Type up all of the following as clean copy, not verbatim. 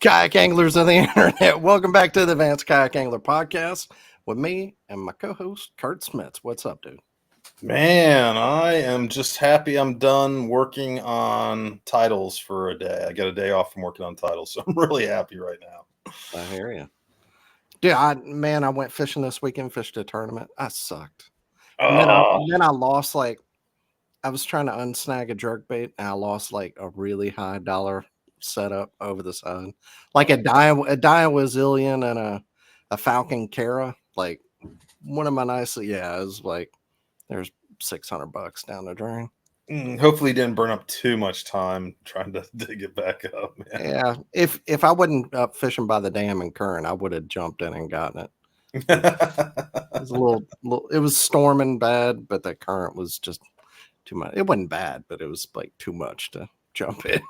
Kayak anglers of the internet, welcome back to the Advanced Kayak Angler podcast with me and my co-host Kurt Smits. What's up, dude? Man, I am just happy I'm done working on titles for a day. I got a day off from working on titles, so I'm really happy right now. I hear you. Dude, I went fishing this weekend, fished a tournament. I sucked. And then I lost, like, I was trying to unsnag a jerkbait and I lost like a really high dollar setup over the side. Like a Daiwa Zillion and a Falcon Cara. Like one of my nice, yeah, it was like there's $600 down the drain. Hopefully, you didn't burn up too much time trying to dig it back up, man. Yeah, if I wasn't up fishing by the dam and current, I would have jumped in and gotten it. It was a little, it was storming bad, but the current was just too much. It wasn't bad, but it was like too much to jump in.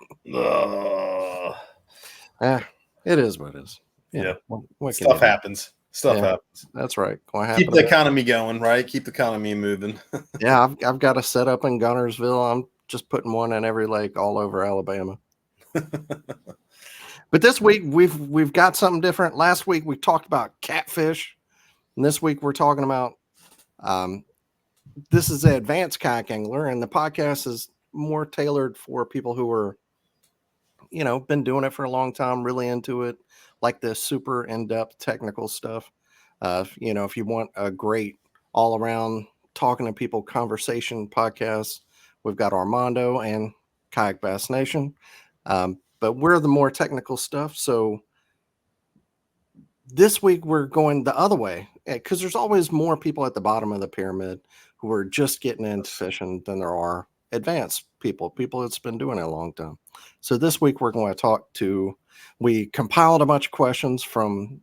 It is what it is. Yeah. What Stuff happens. Stuff happens. That's right. Keep the economy going, right? Keep the economy moving. Yeah, I've got a setup in Gunnersville. I'm just putting one in every lake all over Alabama. But this week we've got something different. Last week we talked about catfish, and this week we're talking about this is the Advanced Kayak Angler, and the podcast is more tailored for people who are, been doing it for a long time, really into it, like the super in-depth technical stuff. If you want a great all-around talking to people conversation podcast, we've got Armando and Kayak Bass Nation. But we're the more technical stuff. So this week we're going the other way, because there's always more people at the bottom of the pyramid who are just getting into fishing than there are advanced people that's been doing it a long time. So this week we're going to we compiled a bunch of questions from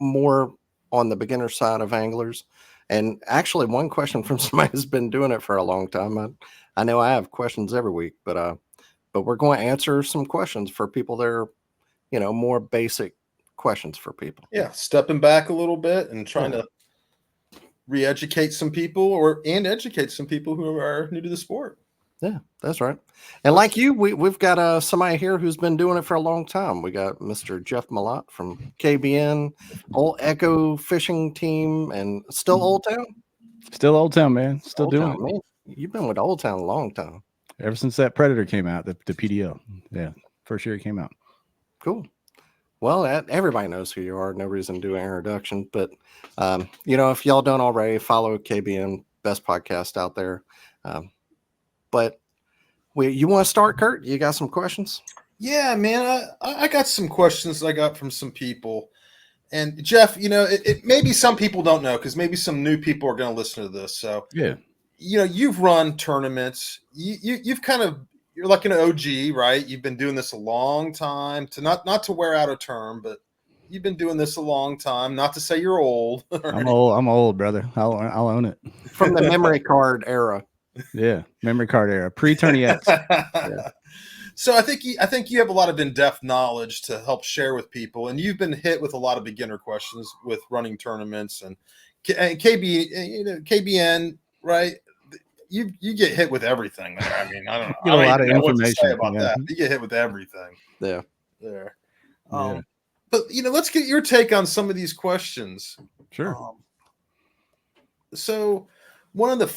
more on the beginner side of anglers, and actually one question from somebody who's been doing it for a long time. I know I have questions every week, but we're going to answer some questions for people that are, more basic questions for people. Yeah, stepping back a little bit and trying to re-educate some people and educate some people who are new to the sport. Yeah, that's right. And like you, we've got somebody here who's been doing it for a long time. We got Mr. Jeff Malott from KBN, Old Echo Fishing Team, and still Old Town? Still Old Town, man. Still Old doing Town, it. Man. You've been with Old Town a long time. Ever since that Predator came out, the PDL. Yeah, first year it came out. Cool. Well, everybody knows who you are. No reason to do an introduction. But, if y'all don't already, follow KBN, best podcast out there. But you want to start, Kurt? You got some questions? Yeah, man. I got some questions I got from some people. And Jeff, it maybe some people don't know, because maybe some new people are going to listen to this. So, yeah, you've run tournaments. You've you're like an OG, right? You've been doing this a long time. To not to wear out a term, but you've been doing this a long time. Not to say you're old. I'm old, brother. I'll own it. From the memory card era. Yeah, memory card era, pre-Tourney X. Yeah. So I think you have a lot of in-depth knowledge to help share with people, and you've been hit with a lot of beginner questions with running tournaments and KBN, right? You get hit with everything. I mean, I don't know. Get a lot of information what to say about that. You get hit with everything. Yeah. There. Yeah. But let's get your take on some of these questions. Sure. So one of the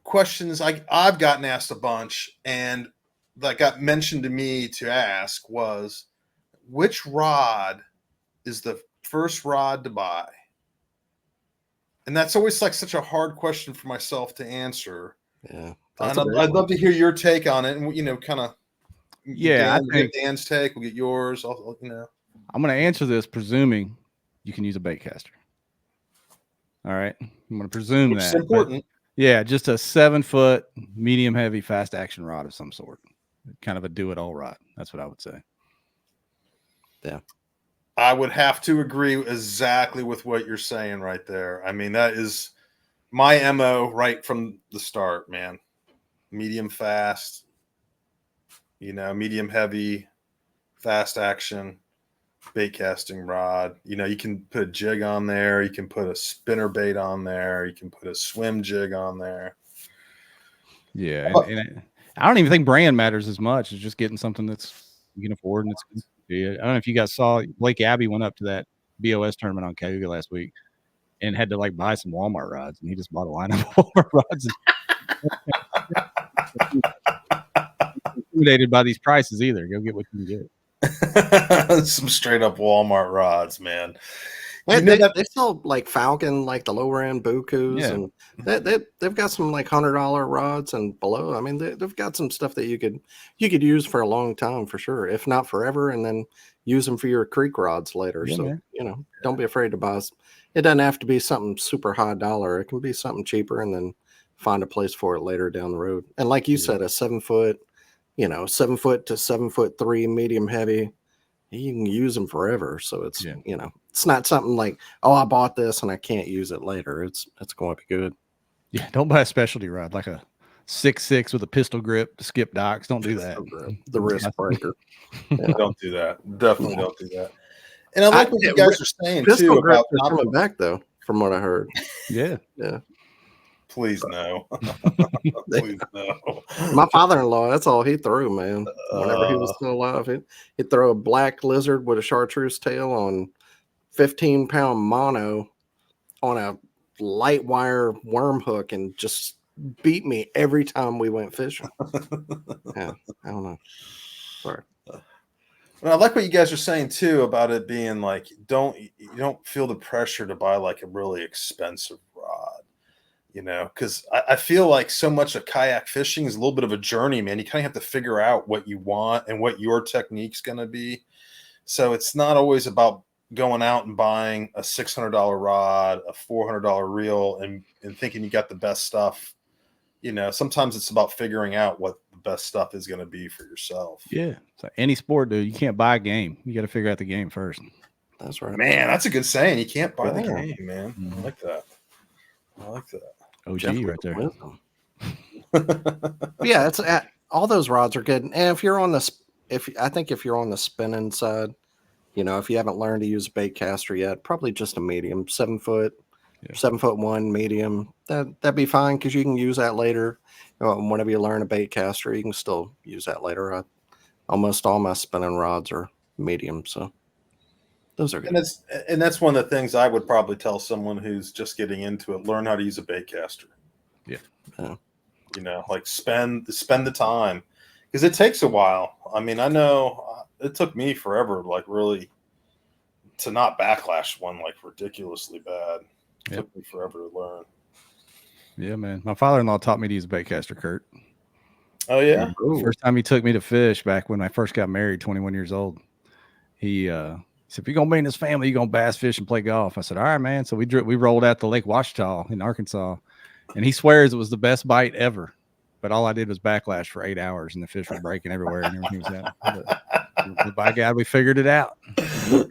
questions I've gotten asked a bunch, and that got mentioned to me to ask, was, which rod is the first rod to buy? And that's always like such a hard question for myself to answer. Yeah. I'd love to hear your take on it, and kind of. Yeah, I think Dan's take. We'll get yours. I'm going to answer this presuming you can use a bait caster. All right, I'm going to presume Which that. is important. Yeah, just a 7-foot medium heavy fast action rod of some sort. Kind of a do-it-all rod. That's what I would say. Yeah. I would have to agree exactly with what you're saying right there. I mean, that is my MO right from the start, man. Medium fast, medium heavy, fast action, bait casting rod. You can put a jig on there. You can put a spinner bait on there. You can put a swim jig on there. Yeah. And I don't even think brand matters as much. It's just getting something that's you can afford and Yeah, I don't know if you guys saw Blake Abbey went up to that BOS tournament on Cayuga last week and had to like buy some Walmart rods, and he just bought a line of Walmart rods. And intimidated by these prices either. Go get what you can get. Some straight up Walmart rods, man. And they sell like Falcon, like the lower end Bukus, Yeah. and they've got some like $100 rods and below. I mean, they've got some stuff that you could use for a long time for sure, if not forever, and then use them for your creek rods later. Yeah, so man. don't be afraid to buy. It doesn't have to be something super high dollar. It can be something cheaper, and then find a place for it later down the road. And like you said, a 7 foot, 7 foot to 7'3" medium heavy. You can use them forever. So it's, it's not something like, oh, I bought this and I can't use it later. It's going to be good. Yeah. Don't buy a specialty rod like a 6.6 with a pistol grip to skip docks. Don't do that. The wrist breaker. Don't do that. Definitely don't do that. And I like what you guys are saying too about coming back though, from what I heard. Yeah. Yeah. Please no. Please no. My father-in-law, that's all he threw, man. Whenever he was still alive, he'd throw a black lizard with a chartreuse tail on 15-pound mono on a light wire worm hook and just beat me every time we went fishing. Yeah, I don't know. Sorry. And I like what you guys are saying too about it being like, you don't feel the pressure to buy like a really expensive rod. Because I feel like so much of kayak fishing is a little bit of a journey, man. You kind of have to figure out what you want and what your technique's going to be. So it's not always about going out and buying a $600 rod, a $400 reel, and thinking you got the best stuff. Sometimes it's about figuring out what the best stuff is going to be for yourself. Yeah. So any sport, dude, you can't buy a game. You got to figure out the game first. That's right. Man, that's a good saying. You can't buy the game, man. I like that. OG Jeff right there. Yeah, it's all those rods are good. And if you're on if you're on the spinning side, if you haven't learned to use a bait caster yet, probably just a medium, 7 foot, 7'1" medium. That'd be fine because you can use that later. Whenever you learn a bait caster, you can still use that later. Almost all my spinning rods are medium, so those are good. And that's one of the things I would probably tell someone who's just getting into it: learn how to use a bait caster. Yeah. Like spend the time, because it takes a while. I mean, I know it took me forever, like really, to not backlash one like ridiculously bad. It took me forever to learn. Yeah, man. My father-in-law taught me to use a bait caster, Kurt. Oh yeah. First time he took me to fish back when I first got married, 21 years old. He said, if you're gonna be in this family, you're gonna bass fish and play golf. I said, all right, man. So we rolled out to Lake Ouachita in Arkansas, and he swears it was the best bite ever. But all I did was backlash for 8 hours, and the fish were breaking everywhere, and everything was happening. But by God, we figured it out.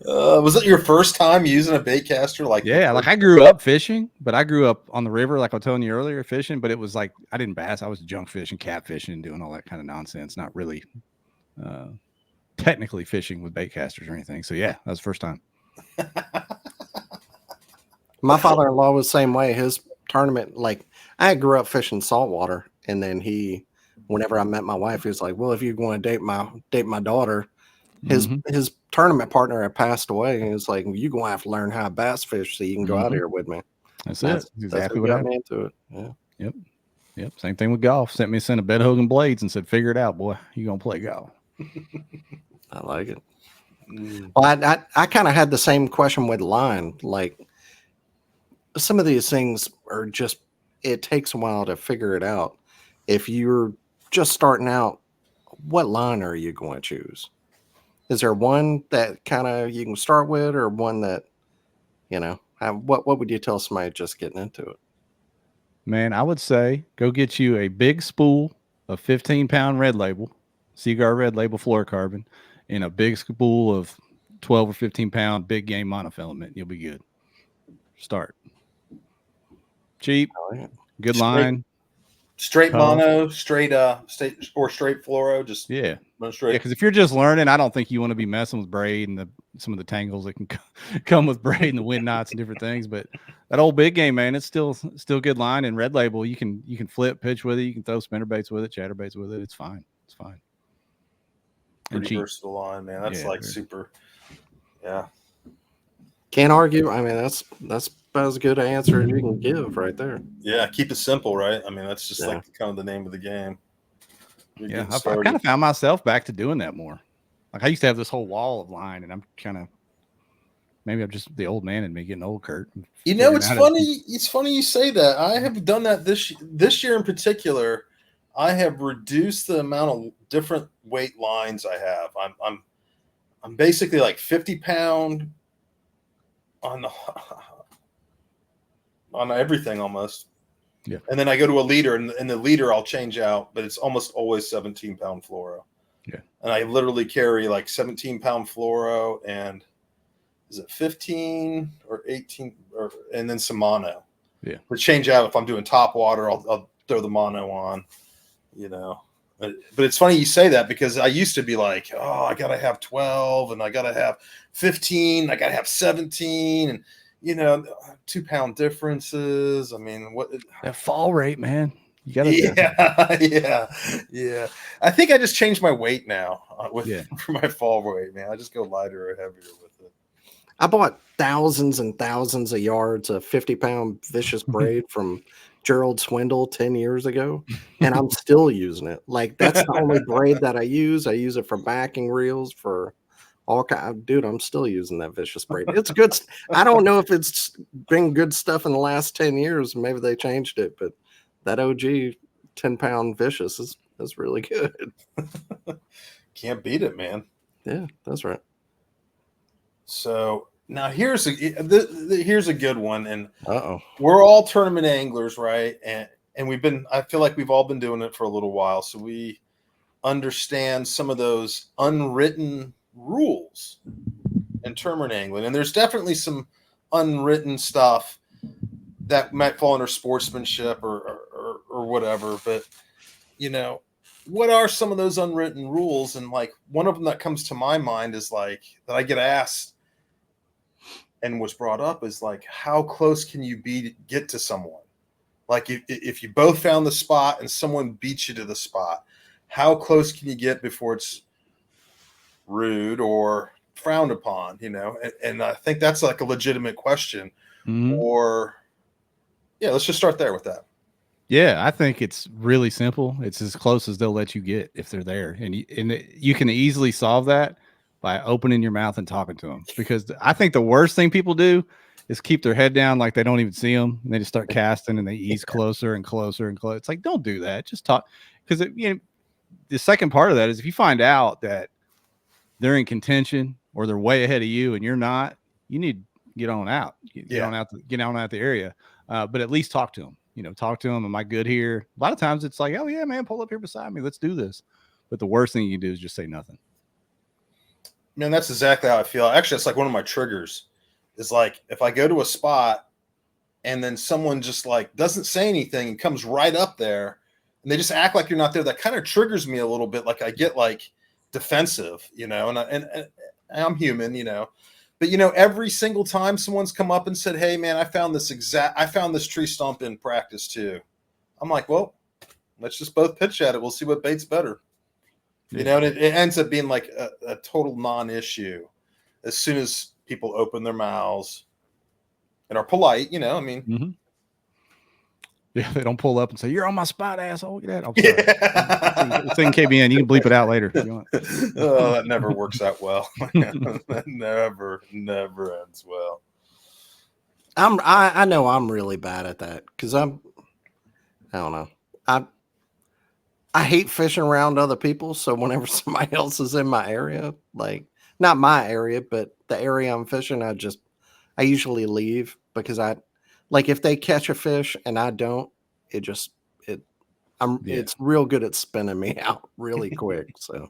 Was it your first time using a bait caster? Yeah, like I grew up fishing, but I grew up on the river, like I was telling you earlier, fishing. But it was like I didn't bass; I was junk fishing, cat fishing, and doing all that kind of nonsense. Not really technically fishing with bait casters or anything. So yeah, that was the first time. My father-in-law was the same way. His tournament, like I grew up fishing saltwater, and then whenever I met my wife, he was like, well, if you want to date my daughter, his tournament partner had passed away, and he was like, you're going to have to learn how to bass fish so you can go out here with me. That's exactly what I meant into it. Yeah. Yep. Same thing with golf. Sent me a set of bed hogan blades and said, figure it out, boy. You're going to play golf. I like it. Well, I kind of had the same question with line. Like some of these things are just, it takes a while to figure it out. If you're just starting out, what line are you going to choose? Is there one that kind of you can start with, or one that, what would you tell somebody just getting into it? Man, I would say go get you a big spool of 15-pound red label, Seaguar red label fluorocarbon, and a big spool of 12 or 15-pound big game monofilament. You'll be good. Start. Cheap, good line. Straight mono, straight fluoro, just straight. Yeah, because if you're just learning, I don't think you want to be messing with braid and some of the tangles that can come with braid and the wind knots and different things. But that old big game, man, it's still good line. And red label, you can flip pitch with it, you can throw spinner baits with it, chatterbaits with it. It's fine. And pretty cheap. versatile line, man. That's Yeah, like very. super. Yeah. Can't argue. I mean, that's about as good an answer as you can give right there. Yeah. Keep it simple, right? I mean, that's just Yeah. like kind of the name of the game. You're Yeah, getting I started. kind of found myself back to doing that more. Like I used to have this whole wall of line, and I'm kind of maybe I'm just the old man in me getting old, Kurt. You know, figuring it's out how to- funny. It's funny you say that. I have done that this year in particular. I have reduced the amount of different weight lines I have. I'm basically like 50-pound on the on everything almost. Yeah. And then I go to a leader, and the leader I'll change out, but it's almost always 17-pound fluoro. Yeah. And I literally carry like 17-pound fluoro and is it 15 or 18 and then some mono. Yeah. To change out if I'm doing top water, I'll throw the mono on, you know. But it's funny you say that because I used to be like, oh, I gotta have 12 and I gotta have 15, I gotta have 17, and 2-pound differences. I mean, what that fall rate, man. You gotta yeah. I think I just changed my weight now for my fall weight, man. I just go lighter or heavier with it. I bought thousands and thousands of yards of 50-pound vicious braid from Gerald Swindle 10 years ago, and I'm still using it. Like, that's the only braid that I use. I use it for backing reels, for all kind. Dude, I'm still using that vicious braid. It's good. I don't know if it's been good stuff in the last 10 years. Maybe they changed it, but that OG 10-pound vicious is really good. Can't beat it, man. Yeah, that's right. So now here's a good one, and we're all tournament anglers, right? And I feel like we've all been doing it for a little while, so we understand some of those unwritten rules in tournament angling. And there's definitely some unwritten stuff that might fall under sportsmanship or whatever. But what are some of those unwritten rules? And like one of them that comes to my mind is like that I get asked and was brought up is like, how close can you be to get to someone? Like if you both found the spot and someone beats you to the spot, how close can you get before it's rude or frowned upon? And I think that's like a legitimate question. Mm-hmm. Or let's just start there with that. Yeah, I think it's really simple. It's as close as they'll let you get if they're there, and you can easily solve that by opening your mouth and talking to them. Because I think the worst thing people do is keep their head down like they don't even see them, and they just start casting and they ease closer and closer and closer. It's like, don't do that. Just talk. Because the second part of that is if you find out that they're in contention or they're way ahead of you and you're not, you need to get on out. Get on out the area. But at least talk to them. Talk to them. Am I good here? A lot of times it's like, oh yeah, man, pull up here beside me. Let's do this. But the worst thing you can do is just say nothing. Man, that's exactly how I feel. Actually, it's like one of my triggers. Is like if I go to a spot and then someone just like doesn't say anything and comes right up there and they just act like you're not there, that kind of triggers me a little bit. Like I get like defensive, and I'm human, but every single time someone's come up and said, hey man, I found this tree stump in practice too. I'm like, well, let's just both pitch at it. We'll see what bait's better. And it ends up being like a total non-issue as soon as people open their mouths and are polite, Mm-hmm. Yeah, they don't pull up and say, you're on my spot, asshole. Get that. I'm sorry. It's in KBN. You can bleep it out later if you want. Oh, that never works out well. That never ends well. I know I'm really bad at that because I don't know. I hate fishing around other people. So whenever somebody else is in my area, like not my area, but the area I'm fishing, I usually leave because if they catch a fish and I don't, it's real good at spinning me out really quick. So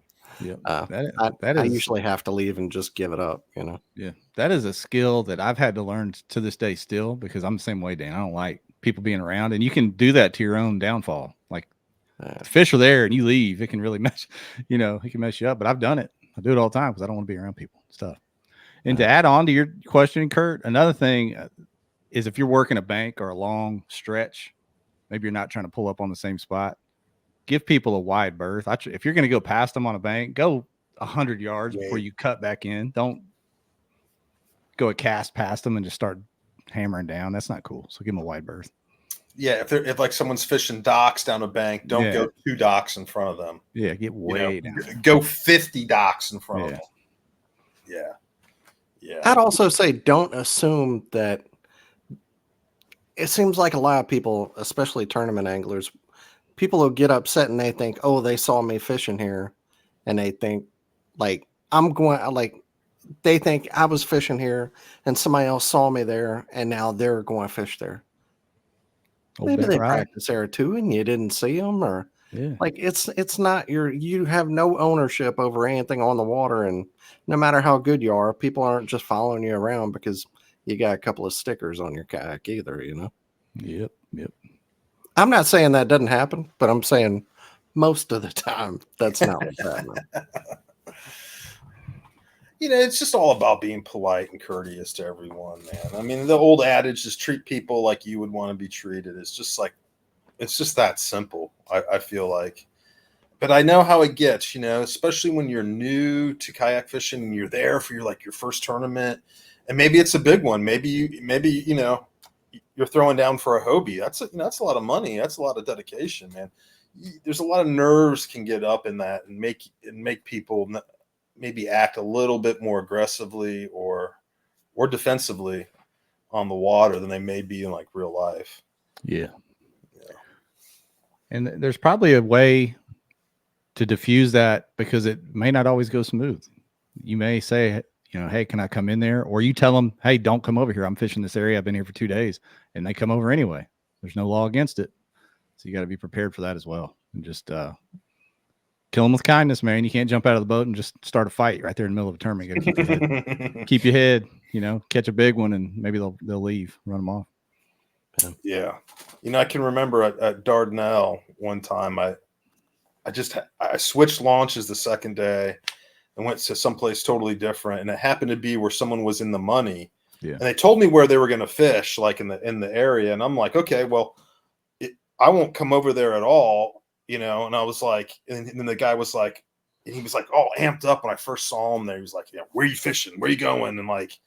I usually have to leave and just give it up, Yeah, that is a skill that I've had to learn to this day still because I'm the same way, Dan. I don't like people being around, and you can do that to your own downfall. Like the fish are there and you leave, it can really mess, it can mess you up. But I've done it. I do it all the time because I don't want to be around people and stuff. And to add on to your question, Kurt, another thing is if you're working a bank or a long stretch, maybe you're not trying to pull up on the same spot, give people a wide berth. If you're going to go past them on a bank, go 100 yards before Wait. you cut back in. Don't go a cast past them and just start hammering down. That's not cool. So give them a wide berth. Yeah, if like someone's fishing docks down a bank, don't go 2 docks in front of them. Yeah, get way down. Go 50 docks in front of them. Yeah. Yeah. I'd also say don't assume that. It seems like a lot of people, especially tournament anglers, people will get upset and they think, oh, they saw me fishing here. And they think, like, they think I was fishing here and somebody else saw me there and now they're going to fish there. Maybe they practice there too and you didn't see them, or like it's not you have no ownership over anything on the water. And no matter how good you are, people aren't just following you around because you got a couple of stickers on your kayak either, you know? Yep. I'm not saying that doesn't happen, but I'm saying most of the time that's not what's happening. It's just all about being polite and courteous to everyone, man. I mean, the old adage is treat people like you would want to be treated. It's just that simple, I feel like. But I know how it gets, especially when you're new to kayak fishing and you're there for your first tournament. And maybe it's a big one. Maybe you're throwing down for a Hobie. That's a lot of money. That's a lot of dedication, man. There's a lot of nerves can get up in that and make people maybe act a little bit more aggressively or defensively on the water than they may be in like real life. Yeah. And there's probably a way to diffuse that because it may not always go smooth. You may say, hey, can I come in there? Or you tell them, hey, don't come over here. I'm fishing this area. I've been here for 2 days. And they come over anyway. There's no law against it. So you got to be prepared for that as well. And just kill them with kindness, man. You can't jump out of the boat and just start a fight right there in the middle of a tournament. You got to keep your head, catch a big one and maybe they'll leave, run them off. Yeah. I can remember at Dardanelle one time, I switched launches the second day and went to someplace totally different. And it happened to be where someone was in the money. Yeah. And they told me where they were going to fish, like in the area. And I'm like, okay, well, I won't come over there at all, and I was like, and then the guy was like, and he was like all amped up when I first saw him there. He was like, where are you fishing? Where are you going? And like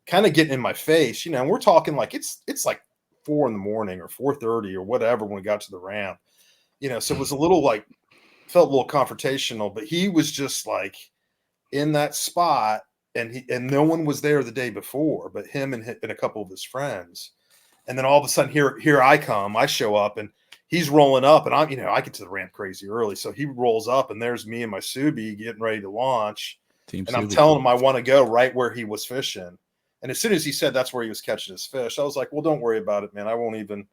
kind of getting in my face, and we're talking like it's like 4 a.m. or 4:30 or whatever when we got to the ramp, so it was a little felt a little confrontational, but he was just like in that spot and no one was there the day before, but him and a couple of his friends. And then all of a sudden here I show up and he's rolling up and I get to the ramp crazy early. So he rolls up and there's me and my Subi getting ready to launch. And I'm telling him I want to go right where he was fishing. And as soon as he said that's where he was catching his fish, I was like, well, don't worry about it, man. I won't even,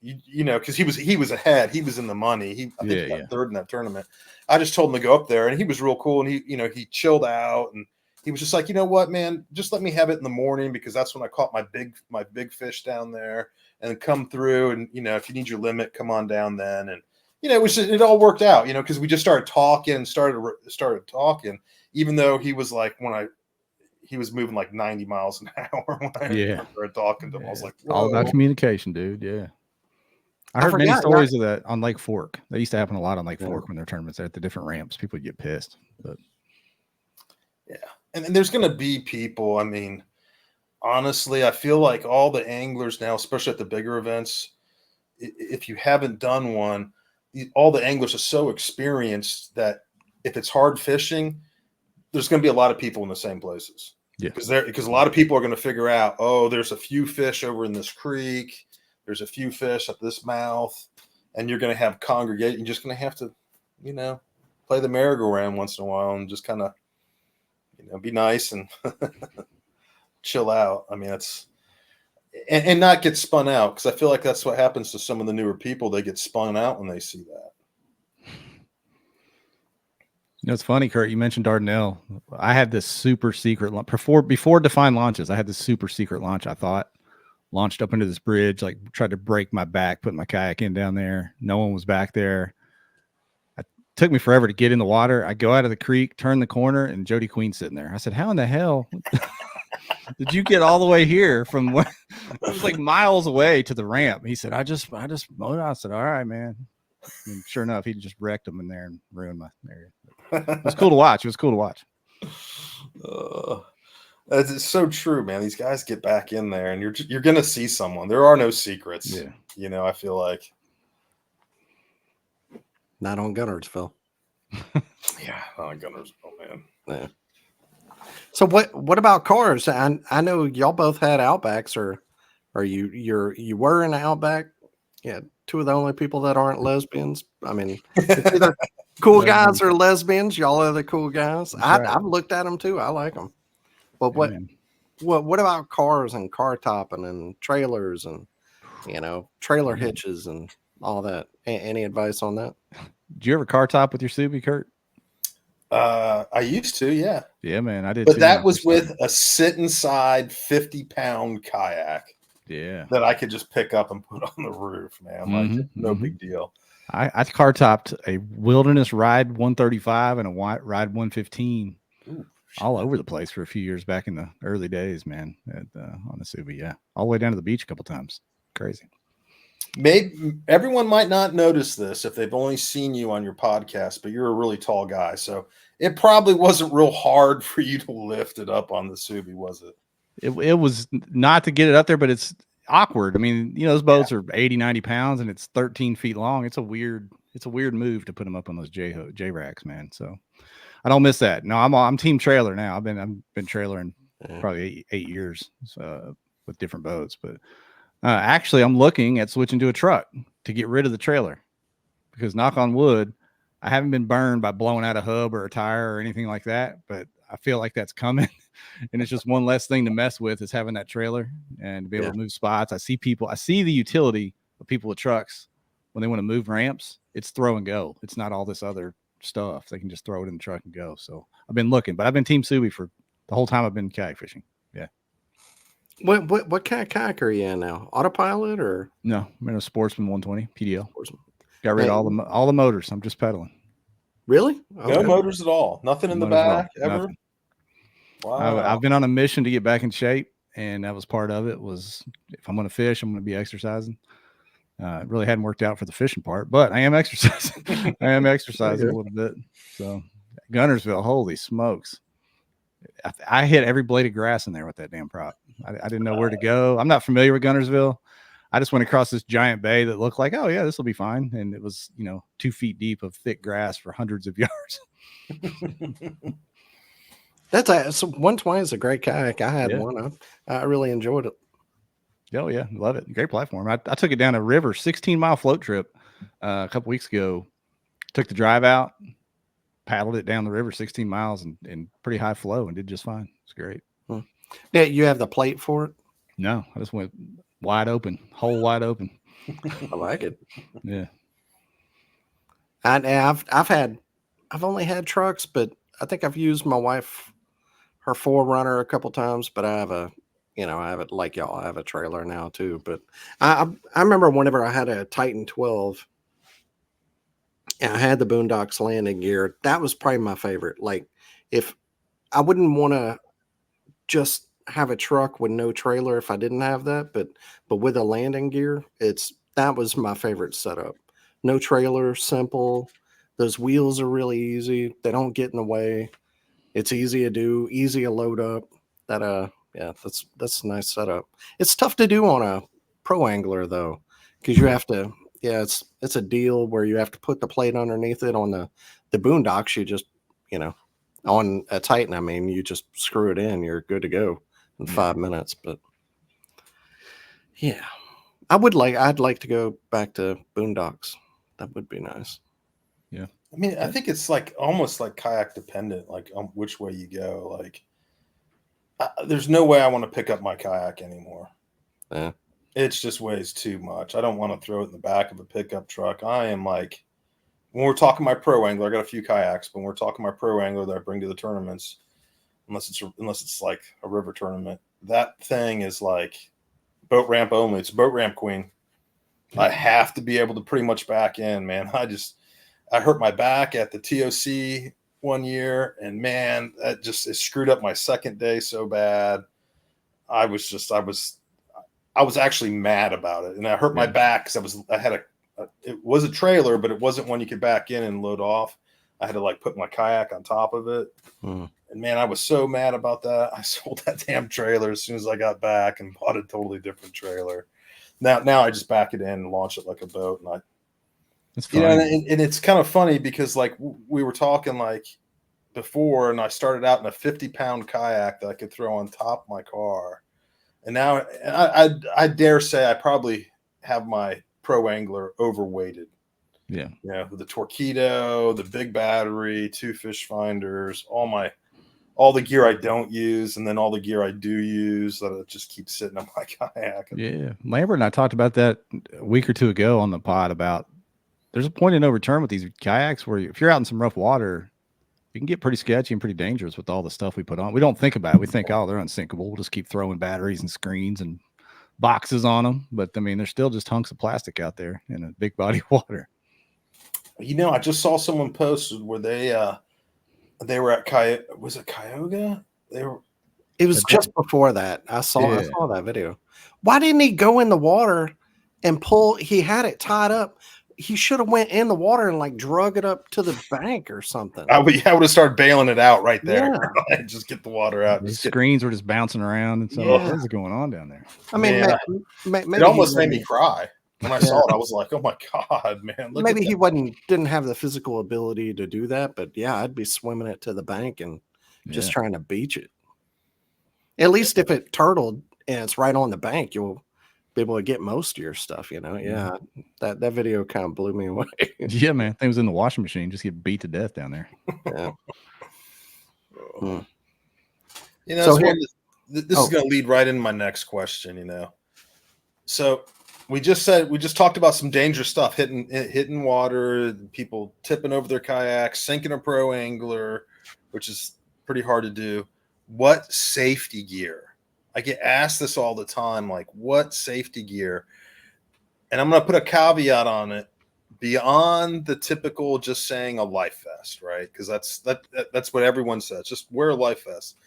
because he was ahead. He was in the money. I think he got third in that tournament. I just told him to go up there and he was real cool. And he chilled out and he was just like, you know what, man, just let me have it in the morning because that's when I caught my big fish down there and come through. And, if you need your limit, come on down then. And, it all worked out, because we just started talking, started talking, even though he was like, he was moving like 90 miles an hour when I started talking to him. I was like, whoa. All about communication, dude. Yeah. I heard many stories of that on Lake Fork. That used to happen a lot on Lake Fork when their tournaments are at the different ramps. People would get pissed. But yeah. And there's going to be people. I mean, honestly, I feel like all the anglers now, especially at the bigger events, if you haven't done one, all the anglers are so experienced that if it's hard fishing, there's going to be a lot of people in the same places. Yeah. Because a lot of people are going to figure out, oh, there's a few fish over in this creek. There's a few fish at this mouth. And you're going to have congregate. You're just going to have to, play the merry-go-round once in a while and just kind of, be nice and chill out. I mean, that's and not get spun out, because I feel like that's what happens to some of the newer people. They get spun out when they see that. It's funny, Kurt. You mentioned Dardanelle. I had this super secret before defined launches. I had this super secret launch. I thought launched up into this bridge, like tried to break my back, put my kayak in down there. No one was back there. Took me forever to get in the water. I go out of the creek, turn the corner, and Jody Queen's sitting there. I said, how in the hell did you get all the way here from where it was like miles away to the ramp? He said, I just mowed out. I said, all right, man. And sure enough, he just wrecked him in there and ruined my area. It was cool to watch. It was cool to watch. It's so true, man. These guys get back in there, and you're gonna see someone. There are no secrets. Yeah. You know, I feel like. Not on Gunnersville. Yeah, on Gunnersville, man. Yeah. So what about cars? I know y'all both had Outbacks, or you were in an Outback. Yeah, two of the only people that aren't lesbians. I mean, it's either cool guys or lesbians. Y'all are the cool guys. Right. I've looked at them too. I like them. But Yeah, what about cars and car topping and trailers and trailer Yeah. hitches and all that? Any advice on that? Did you ever car top with your Subi, Kurt? I used to, yeah. Yeah, man, I did. But too that when I was first with started. a sit inside 50-pound kayak Yeah. that I could just pick up and put on the roof, man. Like, no big deal. I car topped a Wilderness Ride 135 and a Ride 115 all over the place for a few years back in the early days, man. On the Subi, yeah, all the way down to the beach a couple times. Crazy. Maybe everyone might not notice this if they've only seen you on your podcast, but you're a really tall guy, so it probably wasn't real hard for you to lift it up on the Subi, was it? It was not to get it up there, but it's awkward. I mean, those boats are 80, 90 pounds and it's 13 feet long. It's a weird move to put them up on those J racks, man. So I don't miss that. No, I'm team trailer now. I've been trailering probably 8 years with different boats, but actually I'm looking at switching to a truck to get rid of the trailer because, knock on wood, I haven't been burned by blowing out a hub or a tire or anything like that, but I feel like that's coming. And it's just one less thing to mess with is having that trailer and to be able to move spots. I see the utility of people with trucks when they want to move ramps. It's throw and go. It's not all this other stuff. They can just throw it in the truck and go. So I've been looking, but I've been team Subi for the whole time I've been kayak fishing. Yeah. What kind of kayak are you in now? Autopilot or no? I'm in a Sportsman 120 PDL. Sportsman. Got rid of all the motors. I'm just pedaling. Really? Okay. No motors at all. Nothing in the back ever. Nothing. Wow. I've been on a mission to get back in shape, and that was part of it. Was if I'm going to fish, I'm going to be exercising. It really hadn't worked out for the fishing part, but I am exercising. I am exercising a little bit. So Gunnersville, holy smokes. I hit every blade of grass in there with that damn prop. I didn't know where to go. I'm not familiar with Gunnersville. I just went across this giant bay that looked like, oh yeah, this will be fine. And it was, 2 feet deep of thick grass for hundreds of yards. So 120 is a great kayak. I had one. I really enjoyed it. Oh yeah, love it. Great platform. I took it down a river, 16-mile float trip a couple weeks ago. Took the drive out, paddled it down the river 16 miles and pretty high flow and did just fine. It's great. Yeah, you have the plate for it? No, I just went wide open, hole wide open. I like it. Yeah. I've only had trucks, but I think I've used my wife, her 4Runner a couple times, but I have it like y'all. I have a trailer now too. But I remember whenever I had a Titan 12 and I had the Boondocks landing gear, that was probably my favorite. Like, if I wouldn't want to just have a truck with no trailer if I didn't have that, but with a landing gear, that was my favorite setup. No trailer, simple. Those wheels are really easy. They don't get in the way. It's easy to do, easy to load up. That's a nice setup. It's tough to do on a pro angler though, because you have to. Yeah, it's a deal where you have to put the plate underneath it. On the Boondocks, you just on a Titan, I mean, you just screw it in, you're good to go in 5 minutes. But yeah, I'd like to go back to Boondocks. That would be nice. Yeah. I mean, I think it's like almost like kayak dependent, like on which way you go. Like, there's no way I want to pick up my kayak anymore. Yeah. It's just weighs too much. I don't want to throw it in the back of a pickup truck. I am like, when we're talking my pro angler, I got a few kayaks, but when we're talking my pro angler that I bring to the tournaments, unless it's like a river tournament, that thing is like boat ramp only. It's boat ramp queen. I have to be able to pretty much back in, man. I hurt my back at the TOC one year, and man, it screwed up my second day so bad. I was actually mad about it, and I hurt my back because it was a trailer, but it wasn't one you could back in and load off. I had to like put my kayak on top of it. Hmm. And man, I was so mad about that. I sold that damn trailer as soon as I got back and bought a totally different trailer. Now I just back it in and launch it like a boat. And It's you know, funny. and it's kind of funny because like we were talking like before, and I started out in a 50-pound kayak that I could throw on top of my car. And now I dare say I probably have my pro angler overweighted. Yeah. You know, with the Torpedo, the big battery, 2 fish finders, all the gear I don't use, and then all the gear I do use that I just keep sitting on my kayak. Yeah. Lambert and I talked about that a week or two ago on the pod about there's a point of no return with these kayaks where if you're out in some rough water, it can get pretty sketchy and pretty dangerous with all the stuff we put on. We don't think about it. We think, oh, they're unsinkable. We'll just keep throwing batteries and screens and boxes on them. But I mean, there's still just hunks of plastic out there in a big body of water. You know, I just saw someone posted where they were at was it Cuyahoga? It was just before that. I saw that video. Why didn't he go in the water and pull? He had it tied up. He should have went in the water and like drug it up to the bank or something. I would have started bailing it out right there. Yeah. Just get the water out. The screens were just bouncing around and stuff. Yeah. What is going on down there? I mean, it almost made me cry. When I saw it, I was like, "Oh my god, man!" Maybe he didn't have the physical ability to do that, but yeah, I'd be swimming it to the bank and just trying to beach it. At least if it turtled and it's right on the bank, you'll be able to get most of your stuff. You know, yeah. That video kind of blew me away. Yeah, man, thing was in the washing machine, just get beat to death down there. Yeah. You know, so this is going to lead right into my next question. You know, so we just talked about some dangerous stuff, hitting water, people tipping over their kayaks, sinking a pro angler, which is pretty hard to do. What safety gear? I get asked this all the time, like what safety gear? And I'm going to put a caveat on it beyond the typical just saying a life vest, right? Because that's what everyone says. Just wear a life vest.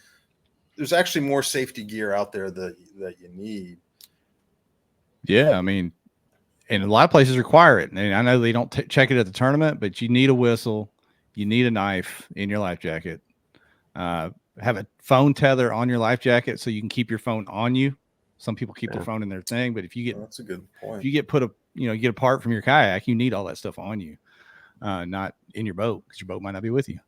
There's actually more safety gear out there that you need. Yeah, I mean, and a lot of places require it. And I know they don't check it at the tournament, but you need a whistle, you need a knife in your life jacket. Have a phone tether on your life jacket so you can keep your phone on you. Some people keep their phone in their thing, but if you get that's a good point. If you get you get apart from your kayak, you need all that stuff on you, not in your boat because your boat might not be with you.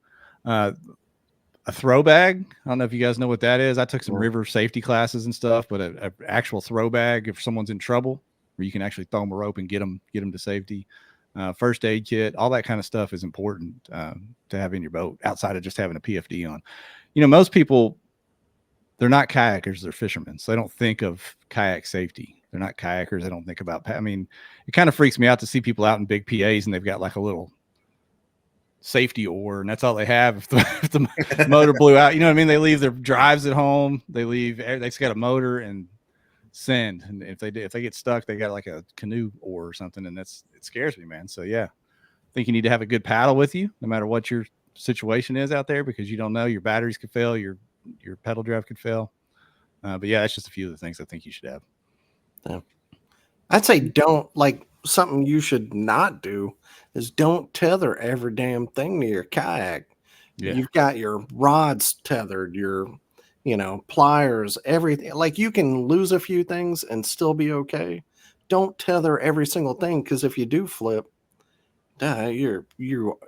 A throw bag. I don't know if you guys know what that is. I took some river safety classes and stuff, but an actual throw bag if someone's in trouble, where you can actually throw them a rope and get them to safety. First aid kit, all that kind of stuff is important to have in your boat outside of just having a PFD on. You know, most people, they're not kayakers, they're fishermen. So they don't think of kayak safety. They're not kayakers. They don't think about, I mean, it kind of freaks me out to see people out in big PAs and they've got like a little safety oar and that's all they have. If the motor blew out, you know what I mean? They leave their drives at home. They just got a motor and send. And if they get stuck, they got like a canoe oar or something. And it scares me, man. So yeah, I think you need to have a good paddle with you no matter what your situation is out there, because you don't know, your batteries could fail, your pedal drive could fail. But yeah, that's just a few of the things I think you should have. Yeah. I'd say something you should not do is don't tether every damn thing to your kayak. Yeah. You've got your rods tethered, your, pliers, everything. Like you can lose a few things and still be okay. Don't tether every single thing, because if you do flip, you're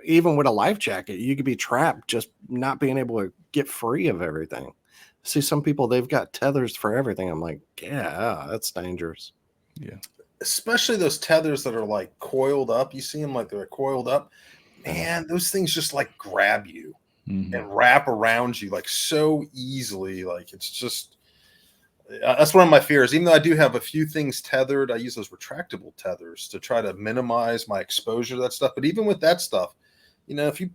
even with a life jacket, you could be trapped just not being able to get free of everything. See, some people, they've got tethers for everything. I'm like, yeah, that's dangerous. Yeah. Especially those tethers that are like coiled up. You see them like they're coiled up. Man, those things just like grab you and wrap around you like so easily. Like it's just, that's one of my fears. Even though I do have a few things tethered, I use those retractable tethers to try to minimize my exposure to that stuff. But even with that stuff, if you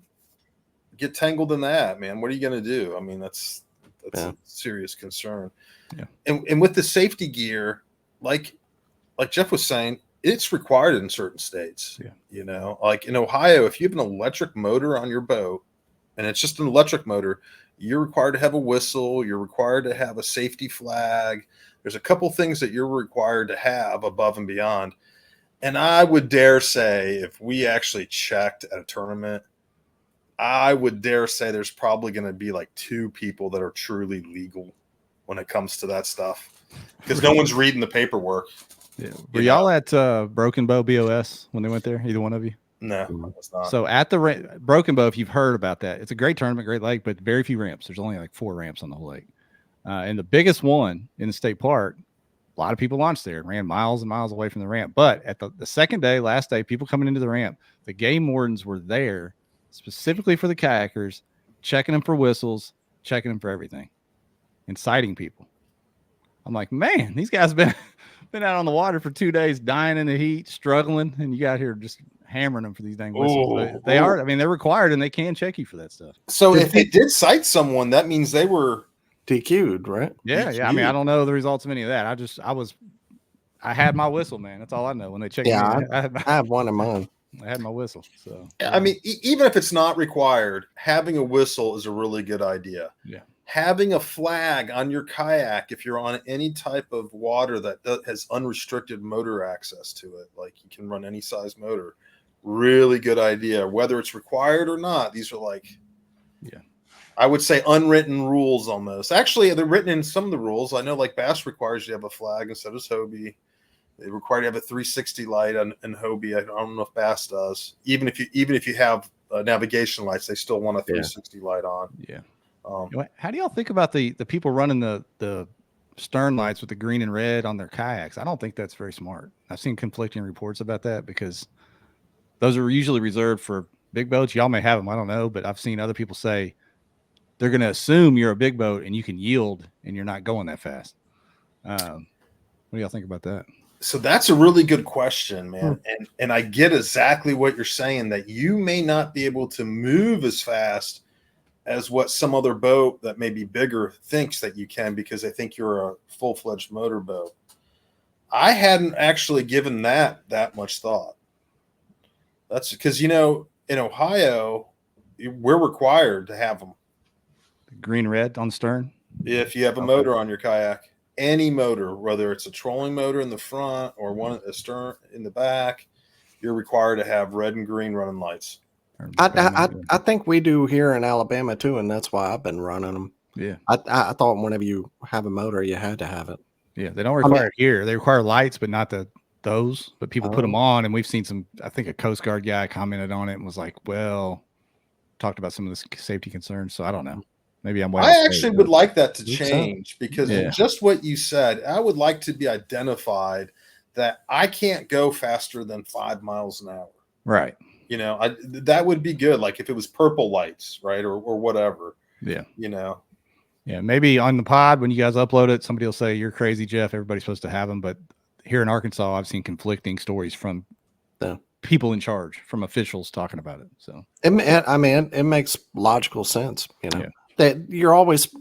get tangled in that, man, what are you going to do? I mean, that's a serious concern. Yeah. And with the safety gear, like Jeff was saying, it's required in certain states. Yeah. Like in Ohio, if you have an electric motor on your boat and it's just an electric motor, you're required to have a whistle. You're required to have a safety flag. There's a couple things that you're required to have above and beyond. And I would dare say if we actually checked at a tournament, I would dare say there's probably going to be like 2 people that are truly legal when it comes to that stuff, because no one's reading the paperwork. Yeah. Were y'all at Broken Bow BOS when they went there? Either one of you? No, it's not. So at the Broken Bow, if you've heard about that, it's a great tournament, great lake, but very few ramps. There's only like 4 ramps on the whole lake. And the biggest one in the state park, a lot of people launched there and ran miles and miles away from the ramp. But at the second day, last day, people coming into the ramp, the game wardens were there specifically for the kayakers, checking them for whistles, checking them for everything, and citing people. I'm like, man, these guys been out on the water for 2 days, dying in the heat, struggling, and you got here just hammering them for these dang whistles. They are, I mean, they're required, and they can check you for that stuff. So if they did cite someone, that means they were DQ'd, right? Yeah, DQ'd. yeah. I mean, I don't know the results of any of that. I had my whistle, man. That's all I know. When they checked me, I have one of mine. I had my whistle. So I mean, even if it's not required, having a whistle is a really good idea. Yeah. Having a flag on your kayak if you're on any type of water that has unrestricted motor access to it, like you can run any size motor, really good idea. Whether it's required or not, these are like, I would say unwritten rules almost. Actually, they're written in some of the rules. I know like Bass requires you to have a flag instead of Hobie. They require you to have a 360 light in Hobie. I don't know if Bass does. Even if you have navigation lights, they still want a 360 light on. Yeah. How do y'all think about the people running the stern lights with the green and red on their kayaks? I don't think that's very smart. I've seen conflicting reports about that because those are usually reserved for big boats. Y'all may have them, I don't know, but I've seen other people say they're going to assume you're a big boat and you can yield and you're not going that fast. What do y'all think about that? So that's a really good question, man. And I get exactly what you're saying, that you may not be able to move as fast as what some other boat that may be bigger thinks that you can, because they think you're a full-fledged motorboat. I hadn't actually given that much thought. That's because, in Ohio, we're required to have them. Green red on stern? If you have a motor on your kayak, any motor, whether it's a trolling motor in the front or one at the stern in the back, you're required to have red and green running lights. I think we do here in Alabama too, and that's why I've been running them. Yeah. I thought whenever you have a motor, you had to have it. Yeah, they don't require it here. They require lights, but not those. But people put them on, and we've seen some. I think a Coast Guard guy commented on it and was like, "Well," talked about some of the safety concerns. So I don't know. Maybe I'm. I actually would like that to change because just what you said. I would like to be identified that I can't go faster than 5 miles an hour. Right. That would be good. Like if it was purple lights, right, or whatever. Yeah. Yeah, maybe on the pod when you guys upload it, somebody will say you're crazy, Jeff. Everybody's supposed to have them, but here in Arkansas, I've seen conflicting stories from people in charge, from officials talking about it. So it makes logical sense. That you're always,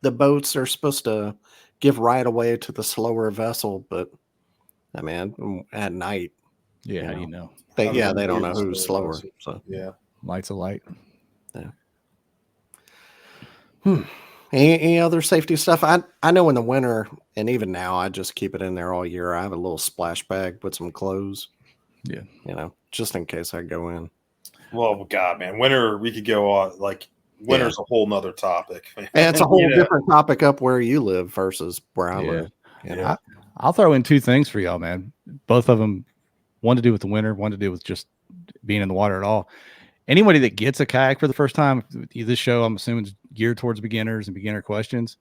the boats are supposed to give right away to the slower vessel, but at night, how do you know? They don't know who's slower. So light's a light. Yeah. Any other safety stuff? I know in the winter, and even now, I just keep it in there all year. I have a little splash bag with some clothes. Yeah. Just in case I go in. Well, God, man, winter, we could go on like winter's a whole nother topic. And it's a whole different topic up where you live versus where I live. I'll throw in 2 things for y'all, man. Both of them, one to do with the winter, one to do with just being in the water at all. Anybody that gets a kayak for the first time, this show, I'm assuming, is geared towards beginners and beginner questions.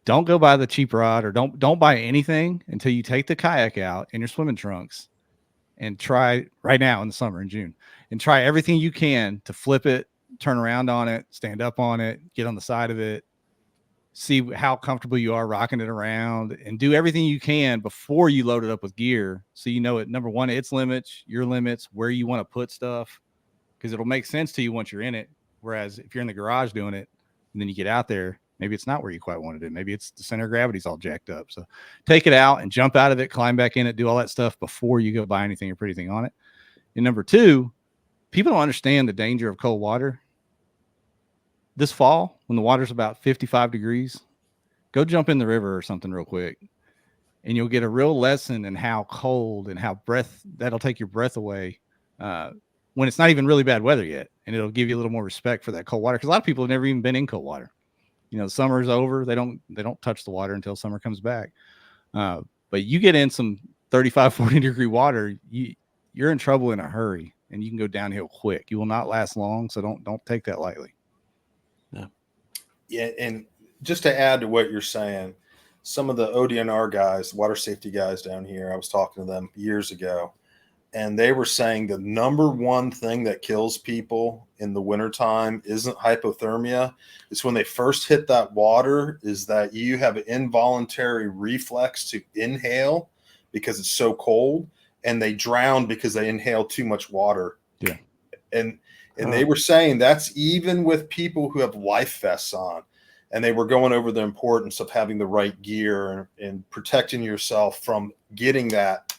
Don't go buy the cheap rod, or don't buy anything until you take the kayak out in your swimming trunks and try right now in the summer in June, and try everything you can to flip it, turn around on it, stand up on it, get on the side of it, see how comfortable you are rocking it around, and do everything you can before you load it up with gear. So, number one, its limits, your limits, where you want to put stuff, because it'll make sense to you once you're in it. Whereas if you're in the garage doing it and then you get out there, maybe it's not where you quite wanted it. Maybe it's the center of gravity's all jacked up. So take it out and jump out of it, climb back in it, do all that stuff before you go buy anything or put anything on it. And number 2, people don't understand the danger of cold water. This fall, when the water's about 55 degrees, go jump in the river or something real quick, and you'll get a real lesson in how cold and how that'll take your breath away when it's not even really bad weather yet. and it'll give you a little more respect for that cold water. Because a lot of people have never even been in cold water. You know, summer's over. They don't touch the water until summer comes back. But you get in some 35, 40 degree water, you're in trouble in a hurry, and you can go downhill quick. You will not last long, so don't take that lightly. Yeah, and just to add to what you're saying, some of the ODNR guys, water safety guys down here, I was talking to them years ago, and they were saying the number one thing that kills people in the wintertime isn't hypothermia. It's when they first hit that water, is that you have an involuntary reflex to inhale because it's so cold, and they drown because they inhale too much water. Yeah. And they were saying that's even with people who have life vests on, and they were going over the importance of having the right gear and protecting yourself from getting that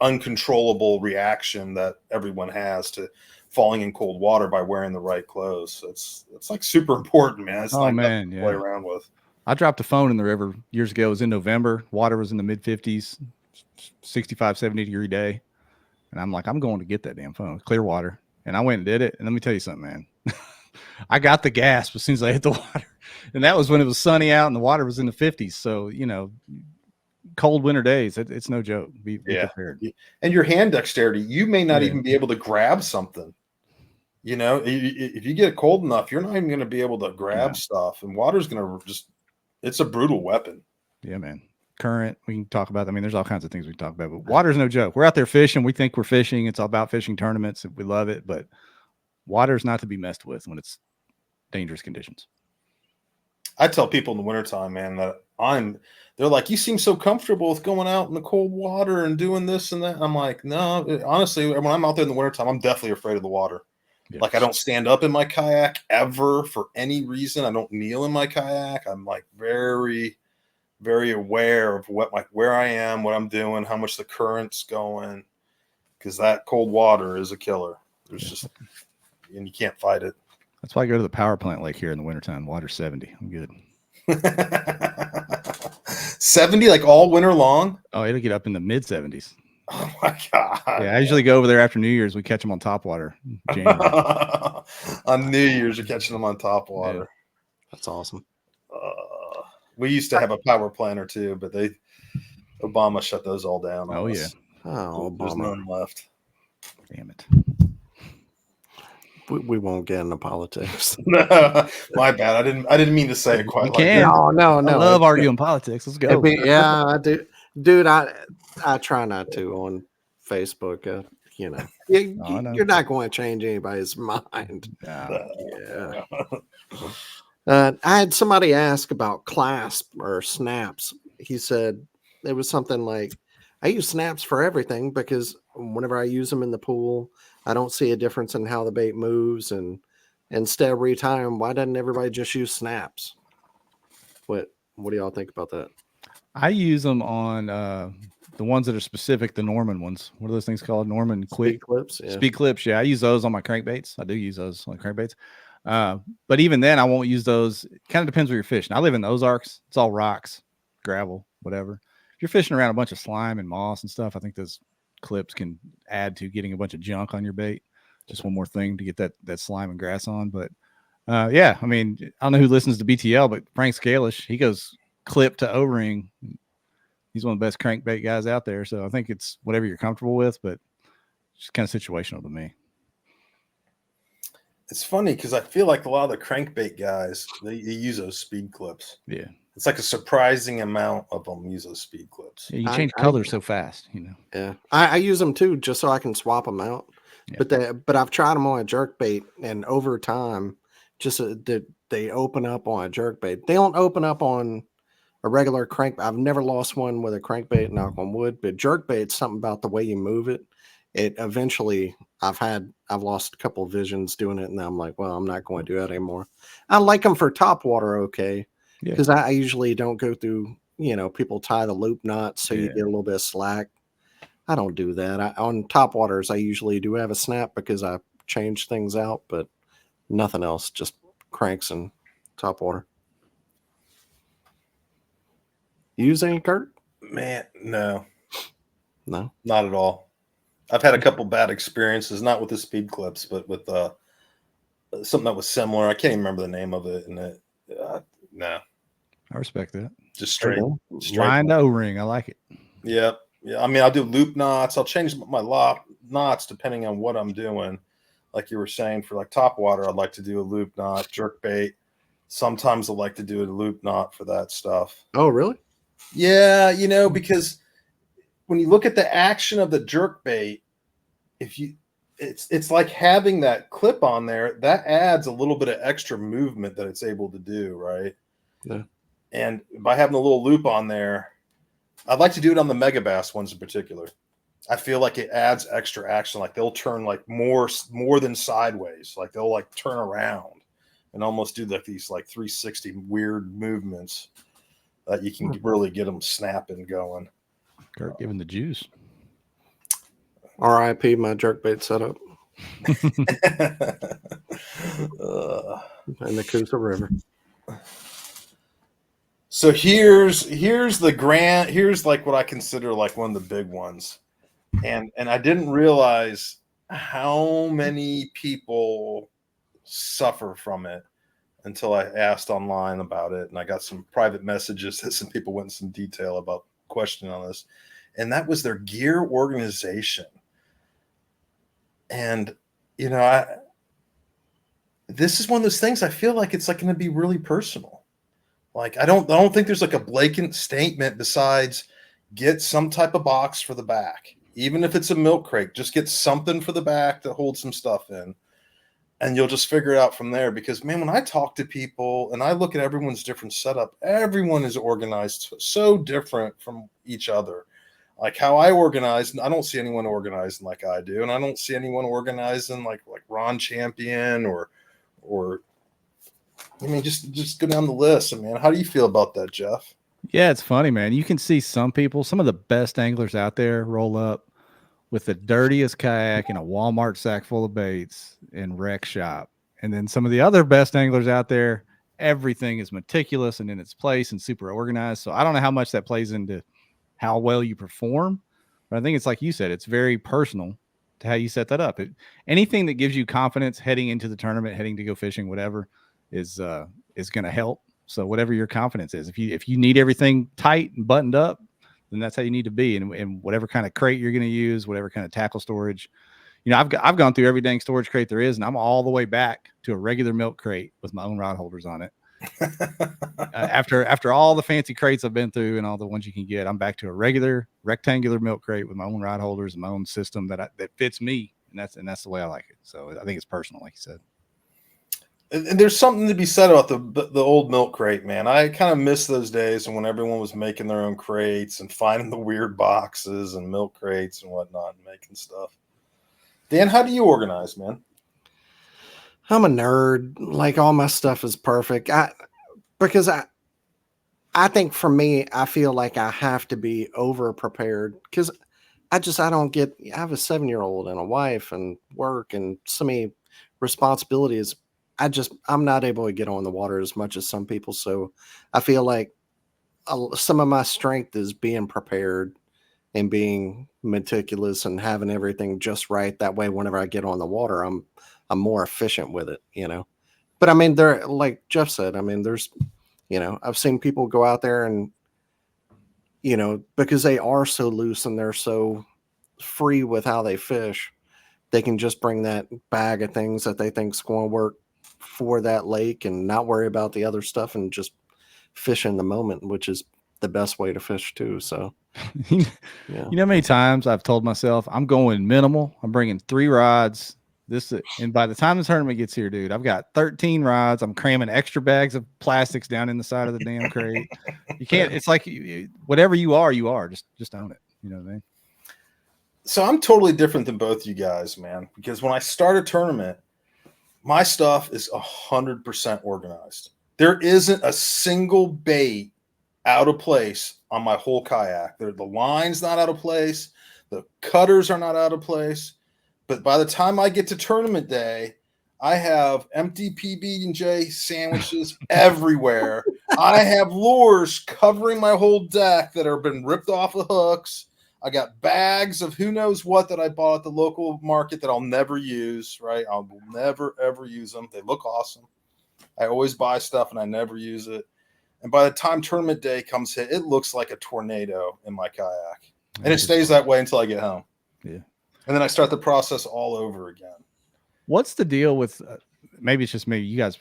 uncontrollable reaction that everyone has to falling in cold water by wearing the right clothes. So it's like super important, man. It's Oh, like man, to play around with. I dropped a phone in the river years ago. It was in November. Water was in the mid 50s, 65, 70 degree day. And I'm like, I'm going to get that damn phone, clear water. And I went and did it. And let me tell you something, man. I got the gasp as soon as I hit the water. And that was when it was sunny out and the water was in the 50s. So, you know, cold winter days, it's no joke. Be prepared. And your hand dexterity, you may not even be able to grab something. You know, if you get cold enough, you're not even going to be able to grab stuff. And water's going to it's a brutal weapon. Yeah, man. Current, we can talk about. I mean, there's all kinds of things we can talk about, but water's no joke. We're out there fishing. We think we're fishing. It's all about fishing tournaments. We love it, but water's not to be messed with when it's dangerous conditions. I tell people in the wintertime, man, that they're like, you seem so comfortable with going out in the cold water and doing this and that. I'm like, no, honestly, when I'm out there in the wintertime, I'm definitely afraid of the water. Yeah. Like, I don't stand up in my kayak ever for any reason. I don't kneel in my kayak. I'm like very, very aware of where I am, what I'm doing, how much the current's going, because that cold water is a killer. And you can't fight it. That's why I go to the power plant lake here in the wintertime. Water 70. I'm good. 70, like all winter long? Oh, it'll get up in the mid 70s. Oh my God. Yeah, I usually go over there after New Year's. We catch them on top water. On New Year's, you're catching them on top water. Yeah. That's awesome. We used to have a power plant or two, but Obama shut those all down. Oh, yeah. Oh, there's none left. Damn it. We won't get into politics. My bad. I didn't mean to say it quite like that. No. I love arguing politics. Let's go. Yeah, I do. Dude, I try not to on Facebook. You know, you're not going to change anybody's mind. Yeah. I had somebody ask about clasp or snaps. He said it was something like, I use snaps for everything because whenever I use them in the pool, I don't see a difference in how the bait moves. And instead of retying, why doesn't everybody just use snaps? What do y'all think about that? I use them on the ones that are specific, the Norman ones. What are those things called? Norman Speed clips. Yeah. Speed clips. Yeah, I use those on my crankbaits. I do use those on crankbaits. But even then, I won't use those. It kind of depends where you're fishing. I live in the Ozarks. It's all rocks, gravel, whatever. If you're fishing around a bunch of slime and moss and stuff, I think those clips can add to getting a bunch of junk on your bait. Just one more thing to get that slime and grass on. But yeah, I mean, I don't know who listens to BTL, but Frank Scalish, he goes clip to O-ring. He's one of the best crankbait guys out there. So I think it's whatever you're comfortable with, but it's kind of situational to me. It's funny because I feel like a lot of the crankbait guys, they use those speed clips. Yeah. It's like a surprising amount of them use those speed clips. Yeah, you change colors so fast, you know. Yeah. I use them too, just so I can swap them out. Yeah. But I've tried them on a jerkbait, and over time, just they open up on a jerkbait. They don't open up on a regular crank. I've never lost one with a crankbait, knock on wood, but jerkbait, something about the way you move it. It eventually, I've lost a couple of visions doing it, and I'm like, well, I'm not going to do that anymore. I like them for top water, okay, because I usually don't go through, people tie the loop knots so you get a little bit of slack. I don't do that. On top waters, I usually do have a snap because I change things out, but nothing else, just cranks and top water. Use any, Kurt? Man, no, not at all. I've had a couple bad experiences, not with the speed clips, but with something that was similar. I can't even remember the name of it. And no, I respect that. just straight. Lined O-ring. I like it. Yeah. Yeah. I mean, I'll do loop knots. I'll change my lock knots depending on what I'm doing. Like you were saying, for like top water, I'd like to do a loop knot, jerk bait. Sometimes I like to do a loop knot for that stuff. Oh, really? Yeah, because when you look at the action of the jerk bait, it's like having that clip on there that adds a little bit of extra movement that it's able to do, right? Yeah. And by having a little loop on there, I'd like to do it on the mega bass ones in particular. I feel like it adds extra action. Like they'll turn like more than sideways. Like they'll like turn around and almost do like these like 360 weird movements that you can really get them snapping going. Kurt giving the juice. R.I.P. my jerkbait setup in the Coosa River. So here's like what I consider like one of the big ones. And I didn't realize how many people suffer from it until I asked online about it. And I got some private messages that some people went in some detail about questioning on this. And that was their gear organization. And, this is one of those things I feel like it's like going to be really personal. Like, I don't think there's like a blatant statement besides get some type of box for the back. Even if it's a milk crate, just get something for the back to hold some stuff in. And you'll just figure it out from there. Because, man, when I talk to people and I look at everyone's different setup, everyone is organized so different from each other. Like how I organize, I don't see anyone organizing like I do. And I don't see anyone organizing like Ron Champion or I mean, just go down the list. I mean, how do you feel about that, Jeff? Yeah, it's funny, man. You can see some of the best anglers out there roll up with the dirtiest kayak in a Walmart sack full of baits and wreck shop. And then some of the other best anglers out there, everything is meticulous and in its place and super organized. So I don't know how much that plays into how well you perform, but I think it's like you said, it's very personal to how you set that up. Anything that gives you confidence heading into the tournament, heading to go fishing, whatever is going to help. So whatever your confidence is, if you need everything tight and buttoned up, then that's how you need to be. And whatever kind of crate you're going to use, whatever kind of tackle storage, I've gone through every dang storage crate there is, and I'm all the way back to a regular milk crate with my own rod holders on it. After all the fancy crates I've been through and all the ones you can get, I'm back to a regular rectangular milk crate with my own rod holders and my own system that fits me, and that's the way I like it. So I think it's personal, like you said. And there's something to be said about the old milk crate, man. I kind of miss those days when everyone was making their own crates and finding the weird boxes and milk crates and whatnot and making stuff. Dan, how do you organize, man? I'm a nerd. Like all my stuff is perfect. Because I think for me, I feel like I have to be over prepared because I have a 7-year-old and a wife and work and so many responsibilities. I'm not able to get on the water as much as some people. So I feel like some of my strength is being prepared and being meticulous and having everything just right. That way, whenever I get on the water, I'm more efficient with it, But I mean, like Jeff said, I mean, there's, I've seen people go out there and, because they are so loose and they're so free with how they fish, they can just bring that bag of things that they think is going to work for that lake and not worry about the other stuff and just fish in the moment, which is the best way to fish too. So, yeah. You know how many times I've told myself I'm going minimal. I'm bringing 3 rods. And by the time the tournament gets here, dude, I've got 13 rods. I'm cramming extra bags of plastics down in the side of the damn crate. You can't. It's like whatever you are. Just own it. You know what I mean? So I'm totally different than both you guys, man. Because when I start a tournament, my stuff is 100% organized. There isn't a single bait out of place on my whole kayak. The line's not out of place. The cutters are not out of place. But by the time I get to tournament day, I have empty PB&J sandwiches everywhere. I have lures covering my whole deck that have been ripped off the hooks. I got bags of who knows what that I bought at the local market that I'll never use, right? I will never, ever use them. They look awesome. I always buy stuff and I never use it. And by the time tournament day comes, it looks like a tornado in my kayak. And it stays that way until I get home. Yeah. And then I start the process all over again. What's the deal with, maybe it's just me, you guys,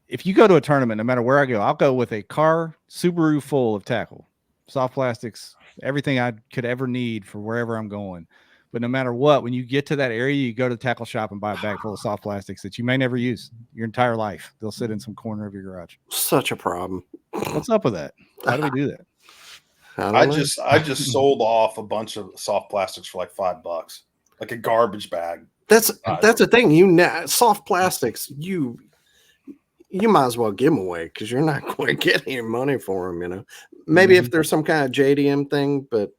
if you go to a tournament, no matter where I go, I'll go with a car Subaru full of tackle, soft plastics, everything I could ever need for wherever I'm going. But no matter what, when you get to that area, you go to the tackle shop and buy a bag full of soft plastics that you may never use your entire life. They'll sit in some corner of your garage. Such a problem. What's up with that? Why do we do that? I just sold off a bunch of soft plastics for like $5, like a garbage bag. That's the thing. Soft plastics, you might as well give them away because you're not going to get any money for them. Maybe if there's some kind of JDM thing, but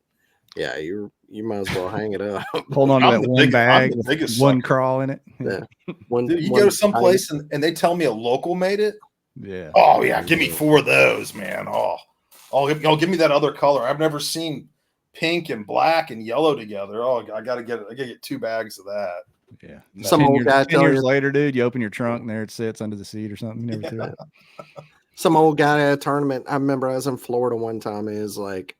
yeah, you might as well hang it up. Hold on to that one bag with one crawl in it. Yeah. Dude, you go to some place and they tell me a local made it. Yeah. Oh yeah, give me 4 of those, man. Give me that other color. I've never seen pink and black and yellow together. Oh, I gotta get 2 bags of that. Yeah. Some old guy 10 years later, dude, you open your trunk and there it sits under the seat or something. You never threw it. Some old guy at a tournament. I remember I was in Florida one time. He was like,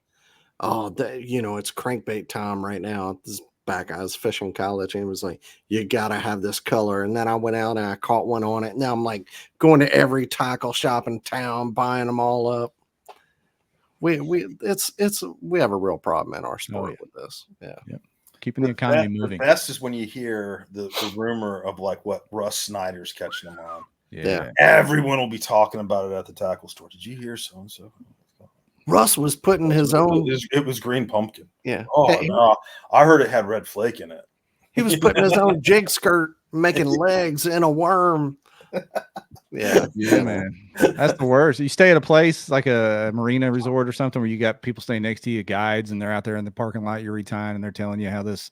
"Oh, it's crankbait time right now." This back, I was fishing college, and he was like, "You gotta have this color." And then I went out and I caught one on it. Now I'm like going to every tackle shop in town, buying them all up. We have a real problem in our sport with this. Yeah. Yep. Keeping the economy moving. The best is when you hear the rumor of like what Russ Snyder's catching them on. Yeah. Everyone will be talking about it at the tackle store. Did you hear so and so? Russ was putting his own. It was green pumpkin. Yeah. Oh no, I heard it had red flake in it. He was putting his own jig skirt, making legs in a worm. Yeah, man, that's the worst. You stay at a place like a marina resort or something where you got people staying next to you, guides, and they're out there in the parking lot you're retying, and they're telling you how this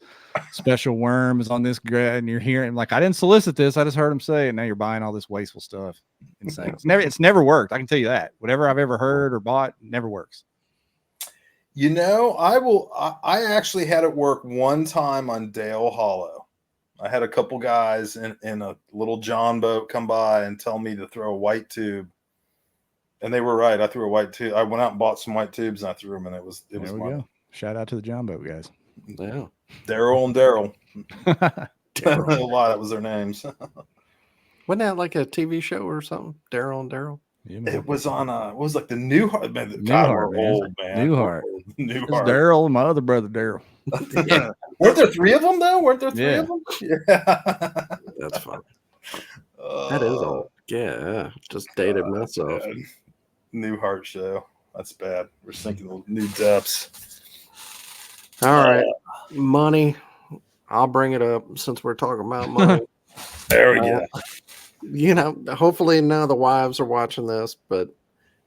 special worm is on this grad, and you're hearing like, I didn't solicit this, I just heard him say it. Now you're buying all this wasteful stuff. Insane. It's never worked. I can tell you that. Whatever I've ever heard or bought never works. I actually had it work one time on Dale Hollow. I had a couple guys in a little John boat come by and tell me to throw a white tube. And they were right. I threw a white tube. I went out and bought some white tubes and I threw them, and it was fun. Shout out to the John boat guys. Yeah. Daryl and Daryl. A lot. That was their names. Wasn't that like a TV show or something? Daryl and Daryl? Yeah, it was on what was like the Newhart, man. Newhart, man. Old, man. Newhart. It's Daryl and my other brother Daryl. Yeah. Weren't there 3 of them though? Weren't there 3 of them? Yeah. That's fun. That is old. Yeah. Just dated myself. Man. Newhart show. That's bad. We're sinking new depths. All right. Money. I'll bring it up since we're talking about money. There we go. Hopefully none of the wives are watching this, but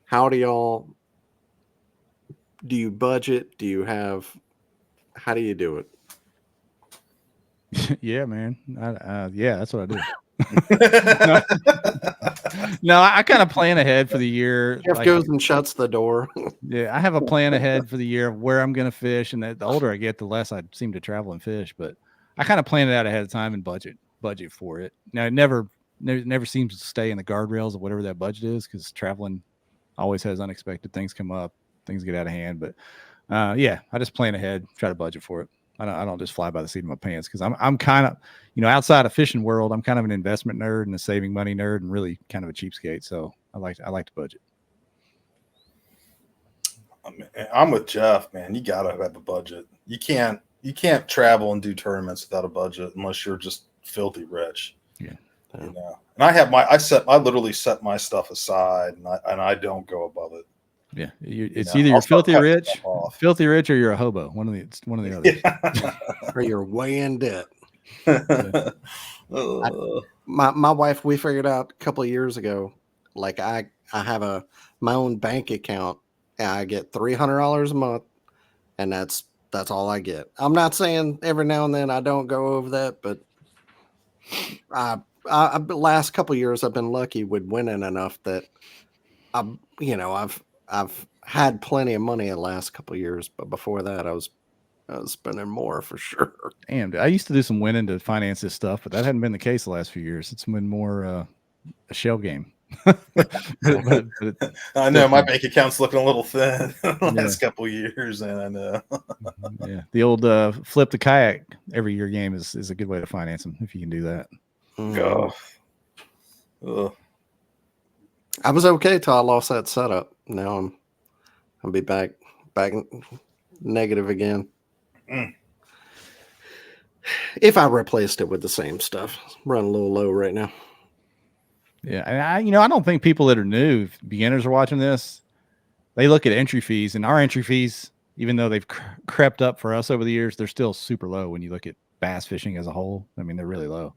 how do you budget? How do you do it? Yeah, man. Yeah, that's what I do. No, I kind of plan ahead for the year. Jeff goes and shuts the door. Yeah, I have a plan ahead for the year of where I'm going to fish, and the older I get, the less I seem to travel and fish. But I kind of plan it out ahead of time and budget for it. Now, it never seems to stay in the guardrails of whatever that budget is, because traveling always has unexpected things come up, things get out of hand. But yeah, I just plan ahead, try to budget for it. I don't just fly by the seat of my pants, because I'm kind of, outside of fishing world, I'm kind of an investment nerd and a saving money nerd and really kind of a cheapskate. So I like to budget. I'm with Jeff, man. You gotta have a budget. You can't travel and do tournaments without a budget unless you're just filthy rich. Yeah. And I literally set my stuff aside, and I don't go above it. Yeah, it's either you're filthy rich, or you're a hobo. One of the others. Yeah. Or you're way in debt. My wife, we figured out a couple of years ago, like I have my own bank account, and I get $300 a month, and that's all I get. I'm not saying every now and then I don't go over that, but the last couple of years I've been lucky with winning enough that I've I've had plenty of money the last couple of years, but before that, I was spending more for sure. Damn, dude, I used to do some winning to finance this stuff, but that hadn't been the case the last few years. It's been more a shell game. but I know my bank account's looking a little thin the Yeah. last couple of years, and I know. Yeah, the old flip the kayak every year game is a good way to finance them if you can do that. Go. Ugh. I was okay till I lost that setup. Now I'll be back negative again. Mm. If I replaced it with the same stuff, run a little low right now. Yeah, and I don't think people that are new, if beginners are watching this, they look at entry fees, and our entry fees, even though they've crept up for us over the years, they're still super low when you look at bass fishing as a whole. I mean, they're really low.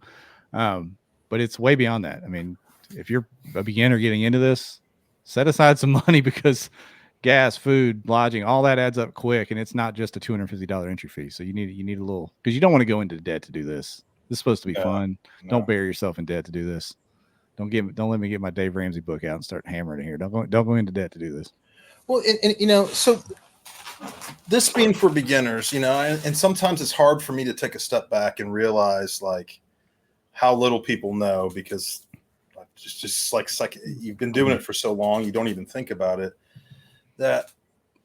But it's way beyond that. I mean, if you're a beginner getting into this, set aside some money because gas, food, lodging, all that adds up quick, and it's not just a $250 entry fee. So you need a little, because you don't want to go into debt to do this. This is supposed to be fun. No. Don't bury yourself in debt to do this. Don't let me get my Dave Ramsey book out and start hammering it here. Don't go into debt to do this. Well, and so this being for beginners, and sometimes it's hard for me to take a step back and realize like how little people know, because just like you've been doing it for so long, you don't even think about it. That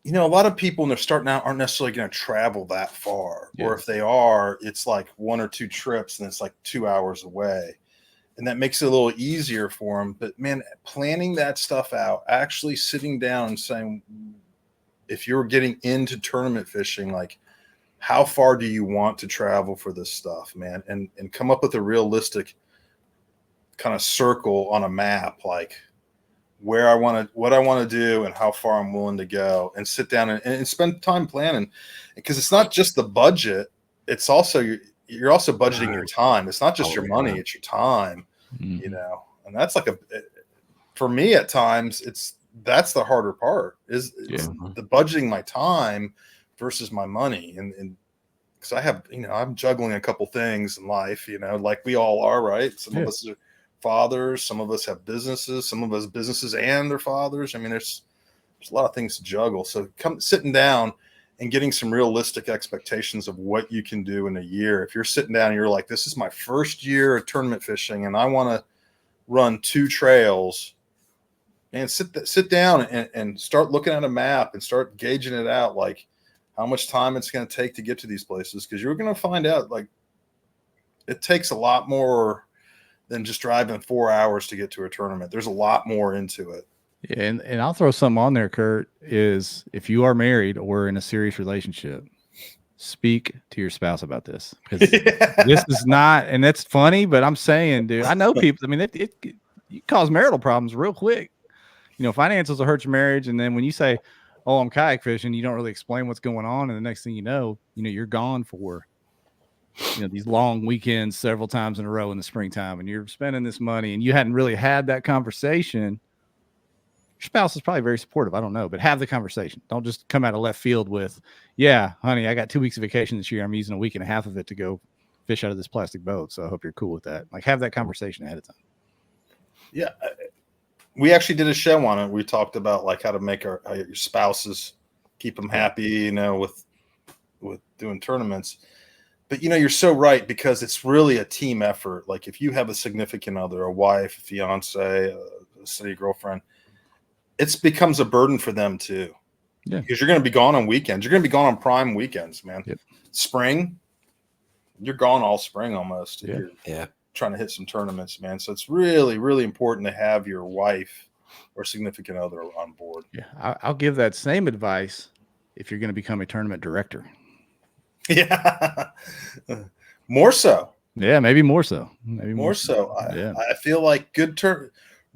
a lot of people when they're starting out aren't necessarily going to travel that far, or if they are, it's like 1 or 2 trips and it's like 2 hours away. And that makes it a little easier for them. But man, planning that stuff out, actually sitting down and saying, if you're getting into tournament fishing, like how far do you want to travel for this stuff, man? And come up with a realistic kind of circle on a map, like what I want to do and how far I'm willing to go, and sit down and spend time planning, because it's not just the budget. It's also, you're also budgeting your time. It's not just your money, it's your time, Mm-hmm. and that's like for me at times, that's the harder part is the budgeting my time versus my money. And because I have, I'm juggling a couple things in life, like we all are, right? Some of us are fathers, some of us have businesses, some of us businesses and their fathers. I mean, there's a lot of things to juggle. So sitting down and getting some realistic expectations of what you can do in a year. If you're sitting down and you're like, this is my first year of tournament fishing and I want to run 2 trails, and sit down and start looking at a map and start gauging it out, like how much time it's going to take to get to these places. Because you're going to find out like it takes a lot more than just driving 4 hours to get to a tournament. There's a lot more into it. Yeah, and I'll throw something on there, Kurt, is if you are married or in a serious relationship, speak to your spouse about this, because this is not, and that's funny, but I'm saying, dude, I know people, I mean, it cause marital problems real quick. Finances will hurt your marriage, and then when you say, oh, I'm kayak fishing, you don't really explain what's going on, and the next thing you know, you're gone for these long weekends several times in a row in the springtime, and you're spending this money, and you hadn't really had that conversation. Your spouse is probably very supportive. I don't know, but have the conversation. Don't just come out of left field with, yeah, honey, I got 2 weeks of vacation this year. I'm using a week and a half of it to go fish out of this plastic boat. So I hope you're cool with that. Like, have that conversation ahead of time. Yeah. We actually did a show on it. We talked about like how to make your spouses, keep them happy, with doing tournaments. But you're so right, because it's really a team effort. Like if you have a significant other, a wife, a fiance, a city girlfriend, it becomes a burden for them too. Yeah. Because you're going to be gone on weekends. You're going to be gone on prime weekends, man. Yep. Spring, you're gone all spring almost. Yeah. You're trying to hit some tournaments, man. So it's really, really important to have your wife or significant other on board. Yeah. I'll give that same advice if you're going to become a tournament director. Yeah. More so. Yeah, maybe more so. I feel like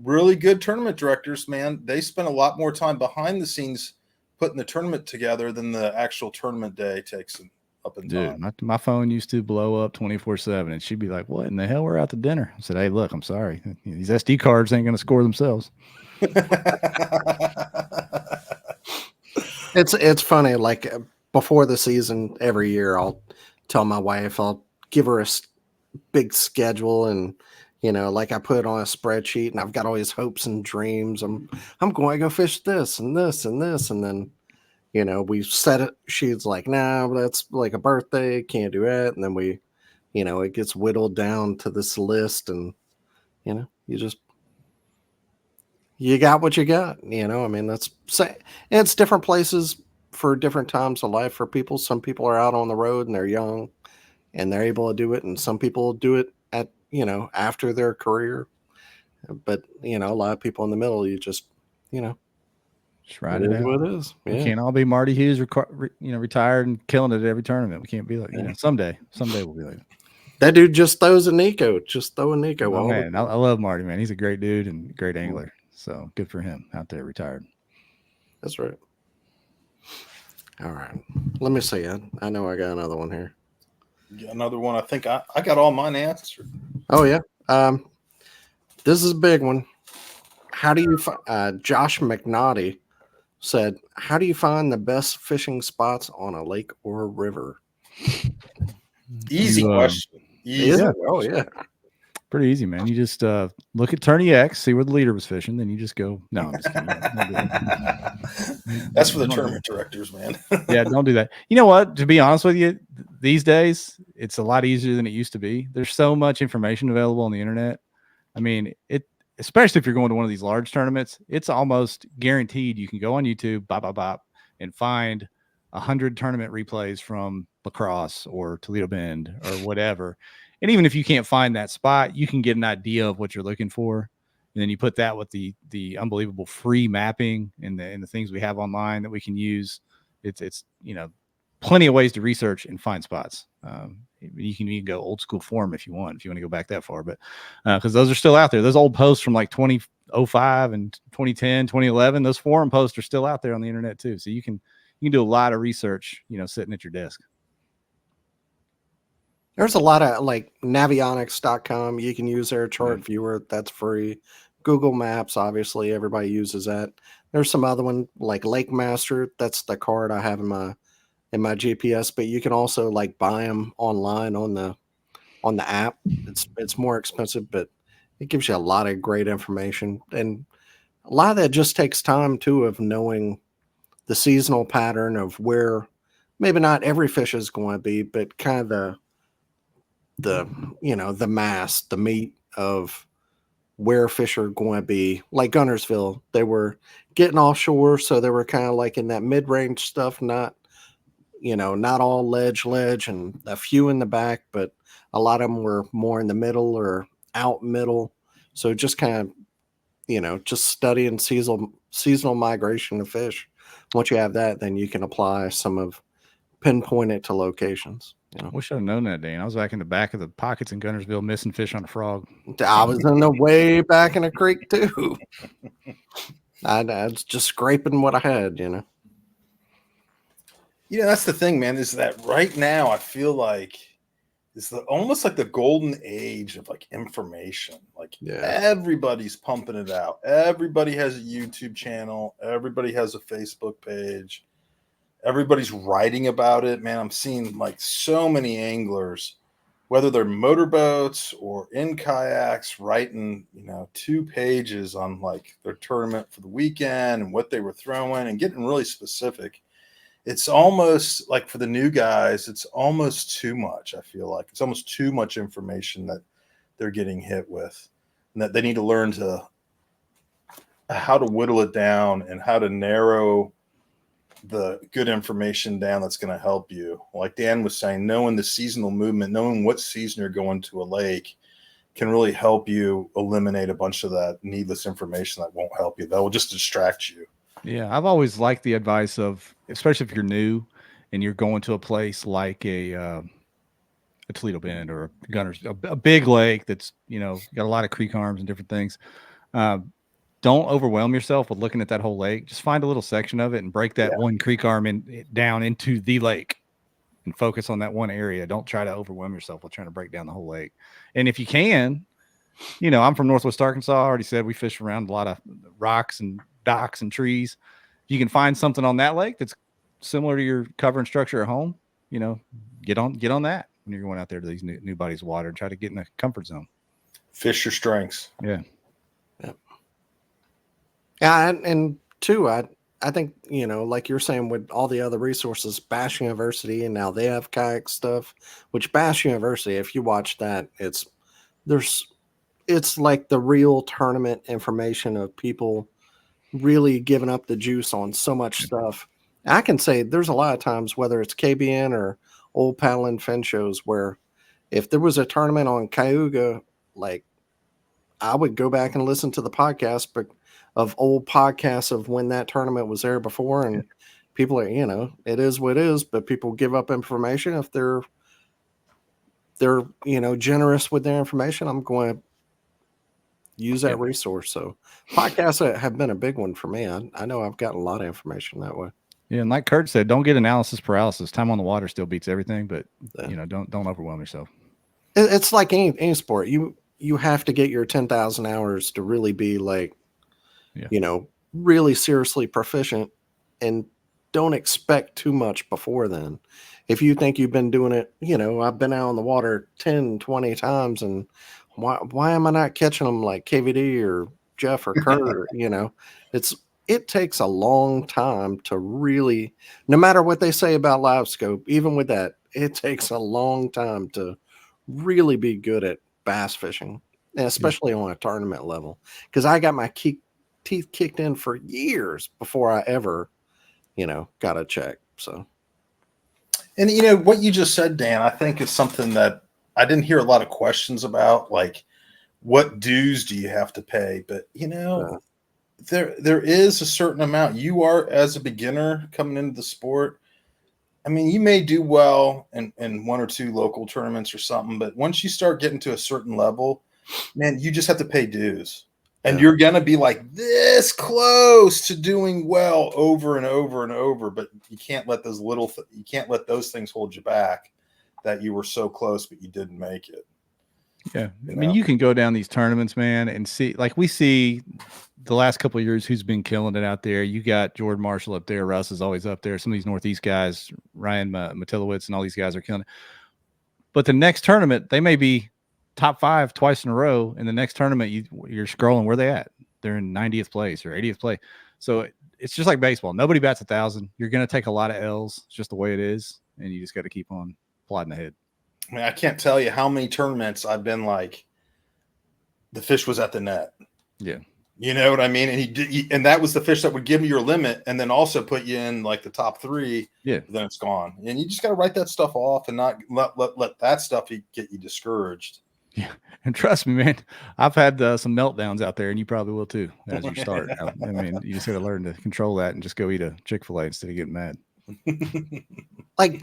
really good tournament directors, man, they spend a lot more time behind the scenes putting the tournament together than the actual tournament day takes up in time. Dude, my phone used to blow up 24/7, and she'd be like, what in the hell? We're out to dinner. I said, hey, look, I'm sorry. These SD cards ain't going to score themselves. It's funny. Like before the season, every year I'll tell my wife, I'll give her a big schedule, and like I put on a spreadsheet and I've got all these hopes and dreams. I'm going to go fish this and this and this. And then, we set it. She's like, nah, that's like a birthday. Can't do it. And then it gets whittled down to this list and, you got what you got, I mean, it's different places for different times of life for people. Some people are out on the road and they're young and they're able to do it. And some people do it at, after their career. But, a lot of people in the middle, you just, Just ride it it is out. what it is. We Yeah. can't all be Marty Hughes, retired and killing it at every tournament. We can't be like, someday we'll be like that. That dude just throws a Nico. Just throw a Nico. Oh, man, I love Marty, man. He's a great dude and great angler. So good for him out there retired. That's right. All right. Let me see. I know I got another one here. Another one. I think I got all mine answered. Oh, yeah. This is a big one. How do you Josh McNaughty said, how do you find the best fishing spots on a lake or a river? Easy question. Easy. Yeah. Oh, yeah. Pretty easy, man. You just look at Tourney X, see where the leader was fishing, then you just go. No, I'm just kidding. That's for the tournament directors, man. Yeah, don't do that. You know what? To be honest with you, these days it's a lot easier than it used to be. There's so much information available on the internet. I mean, especially if you're going to one of these large tournaments, it's almost guaranteed you can go on YouTube, and find 100 tournament replays from La Crosse or Toledo Bend or whatever. And even if you can't find that spot, you can get an idea of what you're looking for. And then you put that with the unbelievable free mapping and the things we have online that we can use. It's plenty of ways to research and find spots. You can even go old school form if you want to go back that far, but because those are still out there. Those old posts from like 2005 and 2010, 2011, those forum posts are still out there on the internet too. So you can do a lot of research, sitting at your desk. There's a lot of like navionics.com. You can use their chart viewer. That's free. Google Maps, obviously, everybody uses that. There's some other one like Lake Master. That's the card I have in my GPS, but you can also like buy them online on the app. It's more expensive, but it gives you a lot of great information. And a lot of that just takes time too, of knowing the seasonal pattern of where maybe not every fish is going to be, but kind of the mass, the meat of where fish are going to be. Like Gunnersville, they were getting offshore, so they were kind of like in that mid-range stuff, not all ledge, and a few in the back, but a lot of them were more in the middle or out middle. So just kind of, just studying seasonal migration of fish. Once you have that, then you can apply pinpoint it to locations. Wish I'd have known that, Dan. I was back in the back of the pockets in Gunnersville missing fish on a frog. I was in the way back in the creek too. I was just scraping what I had, That's the thing, man, is that right now I feel like it's almost like the golden age of like information. Like everybody's pumping it out. Everybody has a YouTube channel. Everybody has a Facebook page. Everybody's writing about it, man. I'm seeing like so many anglers, whether they're motorboats or in kayaks, writing, 2 pages on like their tournament for the weekend and what they were throwing and getting really specific. It's almost like for the new guys, it's almost too much. I feel like it's almost too much information that they're getting hit with, and that they need to learn how to whittle it down and how to narrow the good information down that's going to help you. Like Dan was saying, knowing the seasonal movement, knowing what season you're going to a lake can really help you eliminate a bunch of that needless information that won't help you. That will just distract you. Yeah, I've always liked the advice of, especially if you're new and you're going to a place like a Toledo Bend or a big lake that's got a lot of creek arms and different things. Don't overwhelm yourself with looking at that whole lake. Just find a little section of it and break that one creek arm down into the lake and focus on that one area. Don't try to overwhelm yourself with trying to break down the whole lake. And if you can, I'm from Northwest Arkansas. I already said we fish around a lot of rocks and docks and trees. If you can find something on that lake that's similar to your cover and structure at home, get on that when you're going out there to these new bodies of water and try to get in the comfort zone. Fish your strengths. Yeah. Yeah, and two, I think, like you're saying with all the other resources, Bass University, and now they have kayak stuff. Which Bass University, if you watch that, it's like the real tournament information of people really giving up the juice on so much stuff. I can say there's a lot of times, whether it's KBN or old paddle and fin shows, where if there was a tournament on Cayuga, like I would go back and listen to the podcast, but of old podcasts of when that tournament was there before, and people are, it is what it is, but people give up information if they're generous with their information. I'm going to use that resource. So podcasts have been a big one for me. I know I've gotten a lot of information that way. Yeah, and like Kurt said, don't get analysis paralysis. Time on the water still beats everything, but don't overwhelm yourself. It's like any sport. You have to get your 10,000 hours to really be like, really seriously proficient, and don't expect too much before then. If you think you've been doing it, I've been out on the water 10, 20 times, and why am I not catching them like KVD or Jeff or Kurt? It takes a long time to really, no matter what they say about live scope, even with that, it takes a long time to really be good at bass fishing, and especially on a tournament level. Because I got my teeth kicked in for years before I ever, got a check. So, and what you just said, Dan, I think is something that I didn't hear a lot of questions about, like what dues do you have to pay? But there is a certain amount. You are, as a beginner coming into the sport, I mean, you may do well in one or two local tournaments or something, but once you start getting to a certain level, man, you just have to pay dues. And you're going to be like this close to doing well over and over and over, but you can't let those you can't let those things hold you back, that you were so close, but you didn't make it. Yeah. I mean, you can go down these tournaments, man, and see, like we see the last couple of years who's been killing it out there. You got Jordan Marshall up there. Russ is always up there. Some of these Northeast guys, Ryan Matilowitz and all these guys are killing it. But the next tournament, they may be top 5 twice in a row. In the next tournament, you're scrolling, where they at? They're in 90th place or 80th place. So it's just like baseball. Nobody bats 1,000. You're going to take a lot of L's. It's just the way it is. And you just got to keep on plodding ahead. I mean, I can't tell you how many tournaments I've been like, the fish was at the net. Yeah. You know what I mean? And and that was the fish that would give you your limit, and then also put you in like the top 3. Yeah. Then it's gone. And you just got to write that stuff off and not let that stuff get you discouraged. Yeah. And trust me, man, I've had some meltdowns out there, and you probably will too as you start. I mean, you just got to learn to control that and just go eat a Chick-fil-A instead of getting mad. Like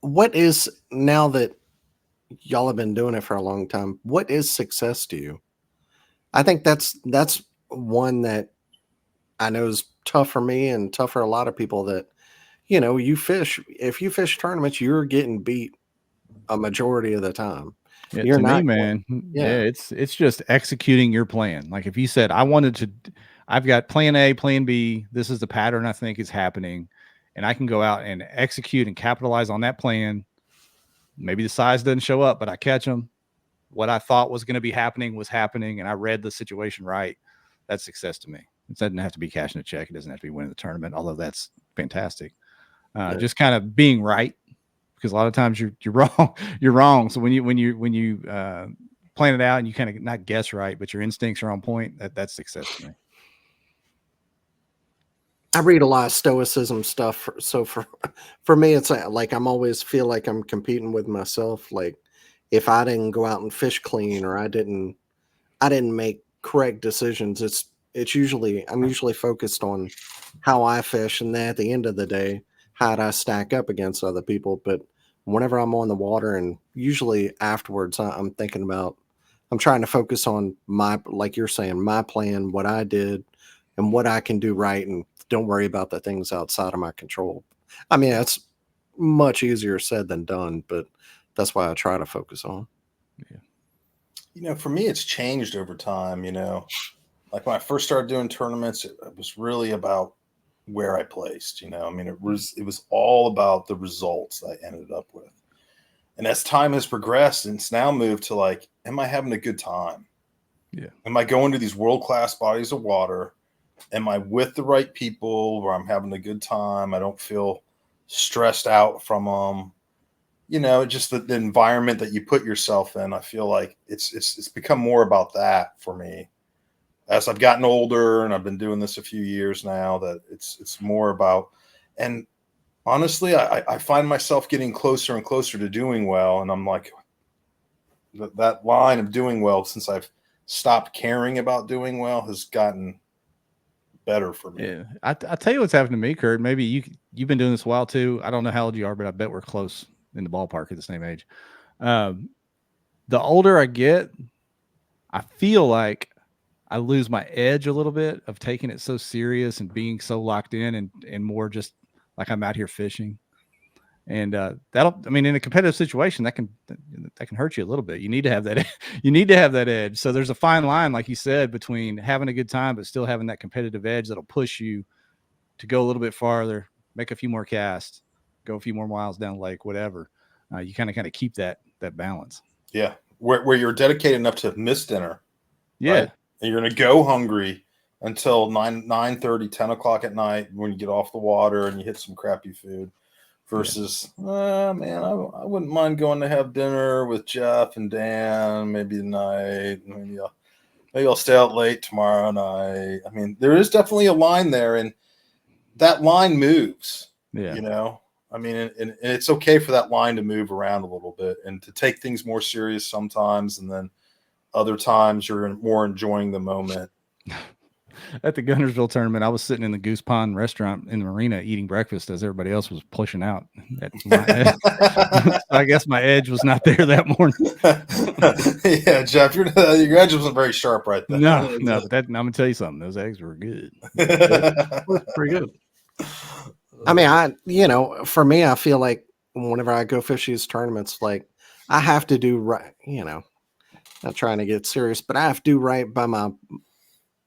what is, now that y'all have been doing it for a long time, what is success to you? I think that's one that I know is tough for me and tough for a lot of people, that, if you fish tournaments, you're getting beat a majority of the time. Yeah, you're to not me, man. It's just executing your plan. Like if you said, I've got plan A, plan B, this is the pattern I think is happening, and I can go out and execute and capitalize on that plan. Maybe the size doesn't show up, but I catch them. What I thought was going to be happening was happening, and I read the situation right. That's success to me. It doesn't have to be cashing a check. It doesn't have to be winning the tournament, although that's fantastic. Just kind of being right, because a lot of times you're wrong. You're wrong. So when you plan it out and you kind of not guess right, but your instincts are on point, that's success to me. I read a lot of stoicism stuff. So for me, it's like I'm always feel like I'm competing with myself. Like if I didn't go out and fish clean, or I didn't make correct decisions, I'm usually focused on how I fish, and then at the end of the day, how do I stack up against other people. But whenever I'm on the water, and usually afterwards, I'm thinking about, I'm trying to focus on like you're saying, my plan, what I did, and what I can do right, and don't worry about the things outside of my control. I mean, that's much easier said than done, but that's why I try to focus on. Yeah. For me, it's changed over time. Like when I first started doing tournaments, it was really about where I placed. I mean, it was all about the results I ended up with. And as time has progressed, it's now moved to like, am I having a good time? Yeah. Am I going to these world-class bodies of water? Am I with the right people where I'm having a good time? I don't feel stressed out from them. You know, just the environment that you put yourself in. I feel like it's become more about that for me as I've gotten older, and I've been doing this a few years now. That it's more about, and honestly, I find myself getting closer and closer to doing well, and I'm like, that line of doing well, since I've stopped caring about doing well, has gotten better for me. Yeah. I tell you what's happened to me, Kurt. Maybe you've been doing this a while too. I don't know how old you are, but I bet we're close in the ballpark at the same age. The older I get, I feel like I lose my edge a little bit of taking it so serious and being so locked in, and more just like I'm out here fishing. And I mean, in a competitive situation, that can hurt you a little bit. You need to have that. You need to have that edge. So there's a fine line, like you said, between having a good time but still having that competitive edge that'll push you to go a little bit farther, make a few more casts, go a few more miles down the lake, whatever. You kind of keep that balance. Yeah, where you're dedicated enough to miss dinner. Yeah. Right? And you're going to go hungry until 9:30, 10 o'clock at night when you get off the water and you hit some crappy food. Versus, man, I wouldn't mind going to have dinner with Jeff and Dan maybe tonight. Maybe I'll stay out late tomorrow night. I mean, there is definitely a line there, and that line moves. Yeah. You know, I mean, and it's okay for that line to move around a little bit and to take things more serious sometimes, and then other times you're more enjoying the moment. At the Gunnersville tournament, I was sitting in the Goose Pond restaurant in the marina eating breakfast as everybody else was pushing out. So I guess my edge was not there that morning. Yeah, Jeff, your edge wasn't very sharp right there. No, but I'm gonna tell you something. Those eggs were good. Pretty good. I mean, for me, I feel like whenever I go fish these tournaments, like I have to do right, not trying to get serious, but I have to do right by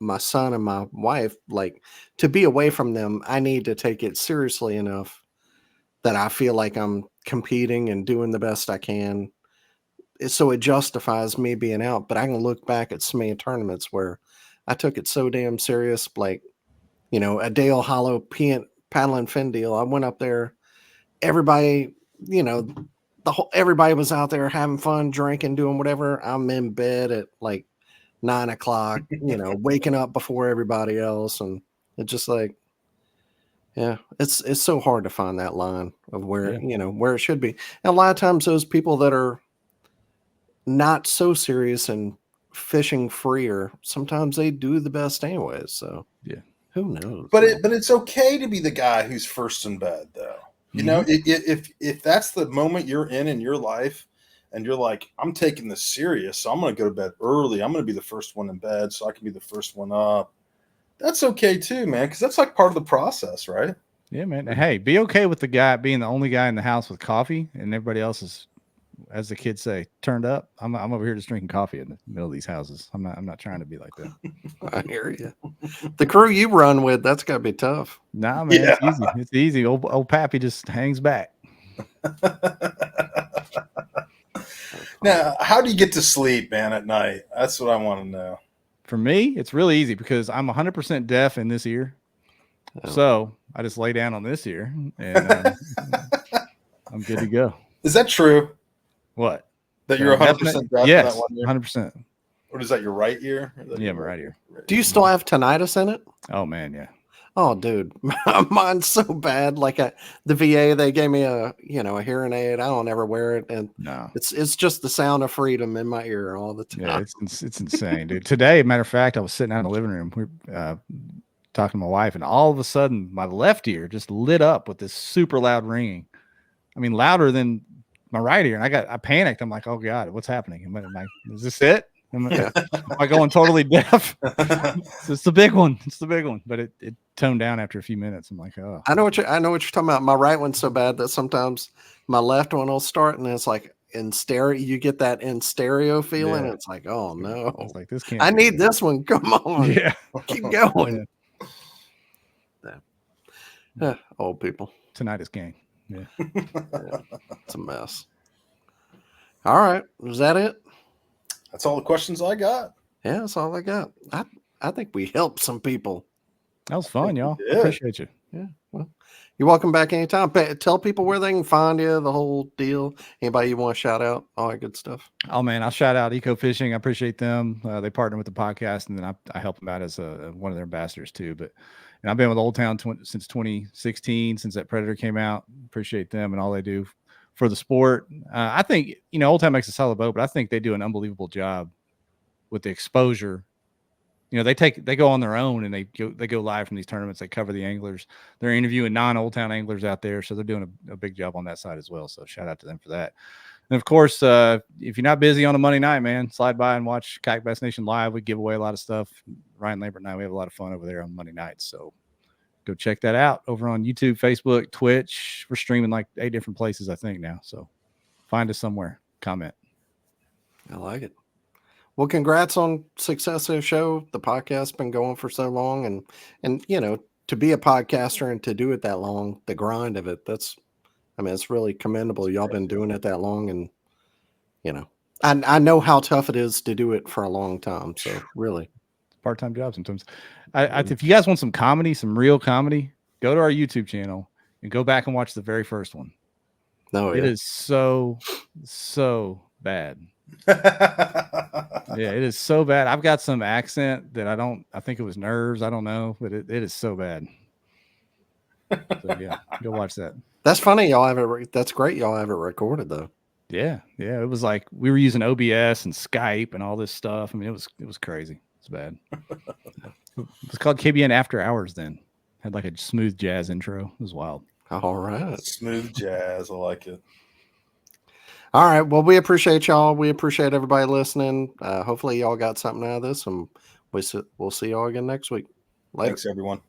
my son and my wife. Like, to be away from them, I need to take it seriously enough that I feel like I'm competing and doing the best I can. So it justifies me being out. But I can look back at so many tournaments where I took it so damn serious, like, a Dale Hollow paddle and fin deal. I went up there, everybody, everybody was out there having fun, drinking, doing whatever. I'm in bed at like 9 o'clock, waking up before everybody else. And it's just like, yeah, it's so hard to find that line of where, where it should be. And a lot of times those people that are not so serious and fishing freer, sometimes they do the best anyways. So yeah, who knows? But it's okay to be the guy who's first in bed, though. You know, if that's the moment you're in your life, and you're like, I'm taking this serious, so I'm going to go to bed early. I'm going to be the first one in bed so I can be the first one up. That's okay too, man, because that's like part of the process, right? Yeah, man. Hey, be okay with the guy being the only guy in the house with coffee, and everybody else is, as the kids say, turned up. I'm over here just drinking coffee in the middle of these houses. I'm not trying to be like that. I hear you. The crew you run with, that's got to be tough. Nah, man, yeah. It's easy. It's easy. Old Pappy just hangs back. Now, how do you get to sleep, man, at night? That's what I want to know. For me, it's really easy because I'm 100% deaf in this ear. Oh. So I just lay down on this ear, and I'm good to go. Is that true? What? That you're 100% deaf? Yes, 100%. What is that, your right ear? Yeah, my right ear. Do you still have tinnitus in it? Oh, man, yeah. Oh, dude, mine's so bad. Like at the VA, they gave me a hearing aid. I don't ever wear it, and no, it's just the sound of freedom in my ear all the time. Yeah, it's insane, dude. Today, matter of fact, I was sitting out in the living room. We're talking to my wife, and all of a sudden, my left ear just lit up with this super loud ringing. I mean, louder than my right ear, and I panicked. I'm like, oh God, what's happening? Is this it? Am I going totally deaf? It's the big one. It's the big one. But it toned down after a few minutes. I'm like, oh. I know what you're talking about. My right one's so bad that sometimes my left one will start, and it's like in stereo. You get that in stereo feeling. Yeah. It's like, oh no. It's like this can't. I need this one. Come on. Yeah. Keep going. Yeah. Old people. Tinnitus gang. Yeah. It's a mess. All right. Was that it? That's all the questions I got. Yeah, that's all I got. I think we helped some people. That was fun, y'all. did. Appreciate you. Yeah. Well, you're welcome back anytime. Tell people where they can find you, the whole deal. Anybody you want to shout out, all that good stuff. Oh man, I'll shout out Eco Fishing. I appreciate them. They partner with the podcast, and then I help them out as one of their ambassadors too. But and I've been with Old Town since 2016, since that Predator came out. Appreciate them and all they do for the sport. I think Old Town makes a solid boat, but I think they do an unbelievable job with the exposure. They go on their own and they go live from these tournaments. They cover the anglers. They're interviewing non-Old Town anglers out there, so they're doing a big job on that side as well. So shout out to them for that. And of course, if you're not busy on a Monday night, man, slide by and watch Kayak Bass Nation live. We give away a lot of stuff. Ryan Lambert and I, we have a lot of fun over there on Monday nights. So go check that out over on YouTube, Facebook, Twitch. We're streaming like 8 different places, I think now. So find us somewhere. Comment. I like it. Well, congrats on success of the show. The podcast's been going for so long, and to be a podcaster and to do it that long, the grind of it, it's really commendable. Y'all been doing it that long, and I know how tough it is to do it for a long time. So really, it's a part-time job sometimes. If you guys want some comedy, some real comedy, go to our YouTube channel and go back and watch the very first one. No, it is so bad. Yeah, it is so bad. I've got some accent that I think it was nerves. I don't know, but it is so bad. So yeah, go watch that. That's funny. Y'all have it. That's great. Y'all have it recorded though. Yeah. It was like we were using OBS and Skype and all this stuff. I mean, it was crazy. It's bad. It was called KBN After Hours. Then had like a smooth jazz intro. It was wild. All right, smooth jazz. I like it. All right. Well, we appreciate y'all. We appreciate everybody listening. Hopefully, y'all got something out of this, and we'll see y'all again next week. Later. Thanks, everyone.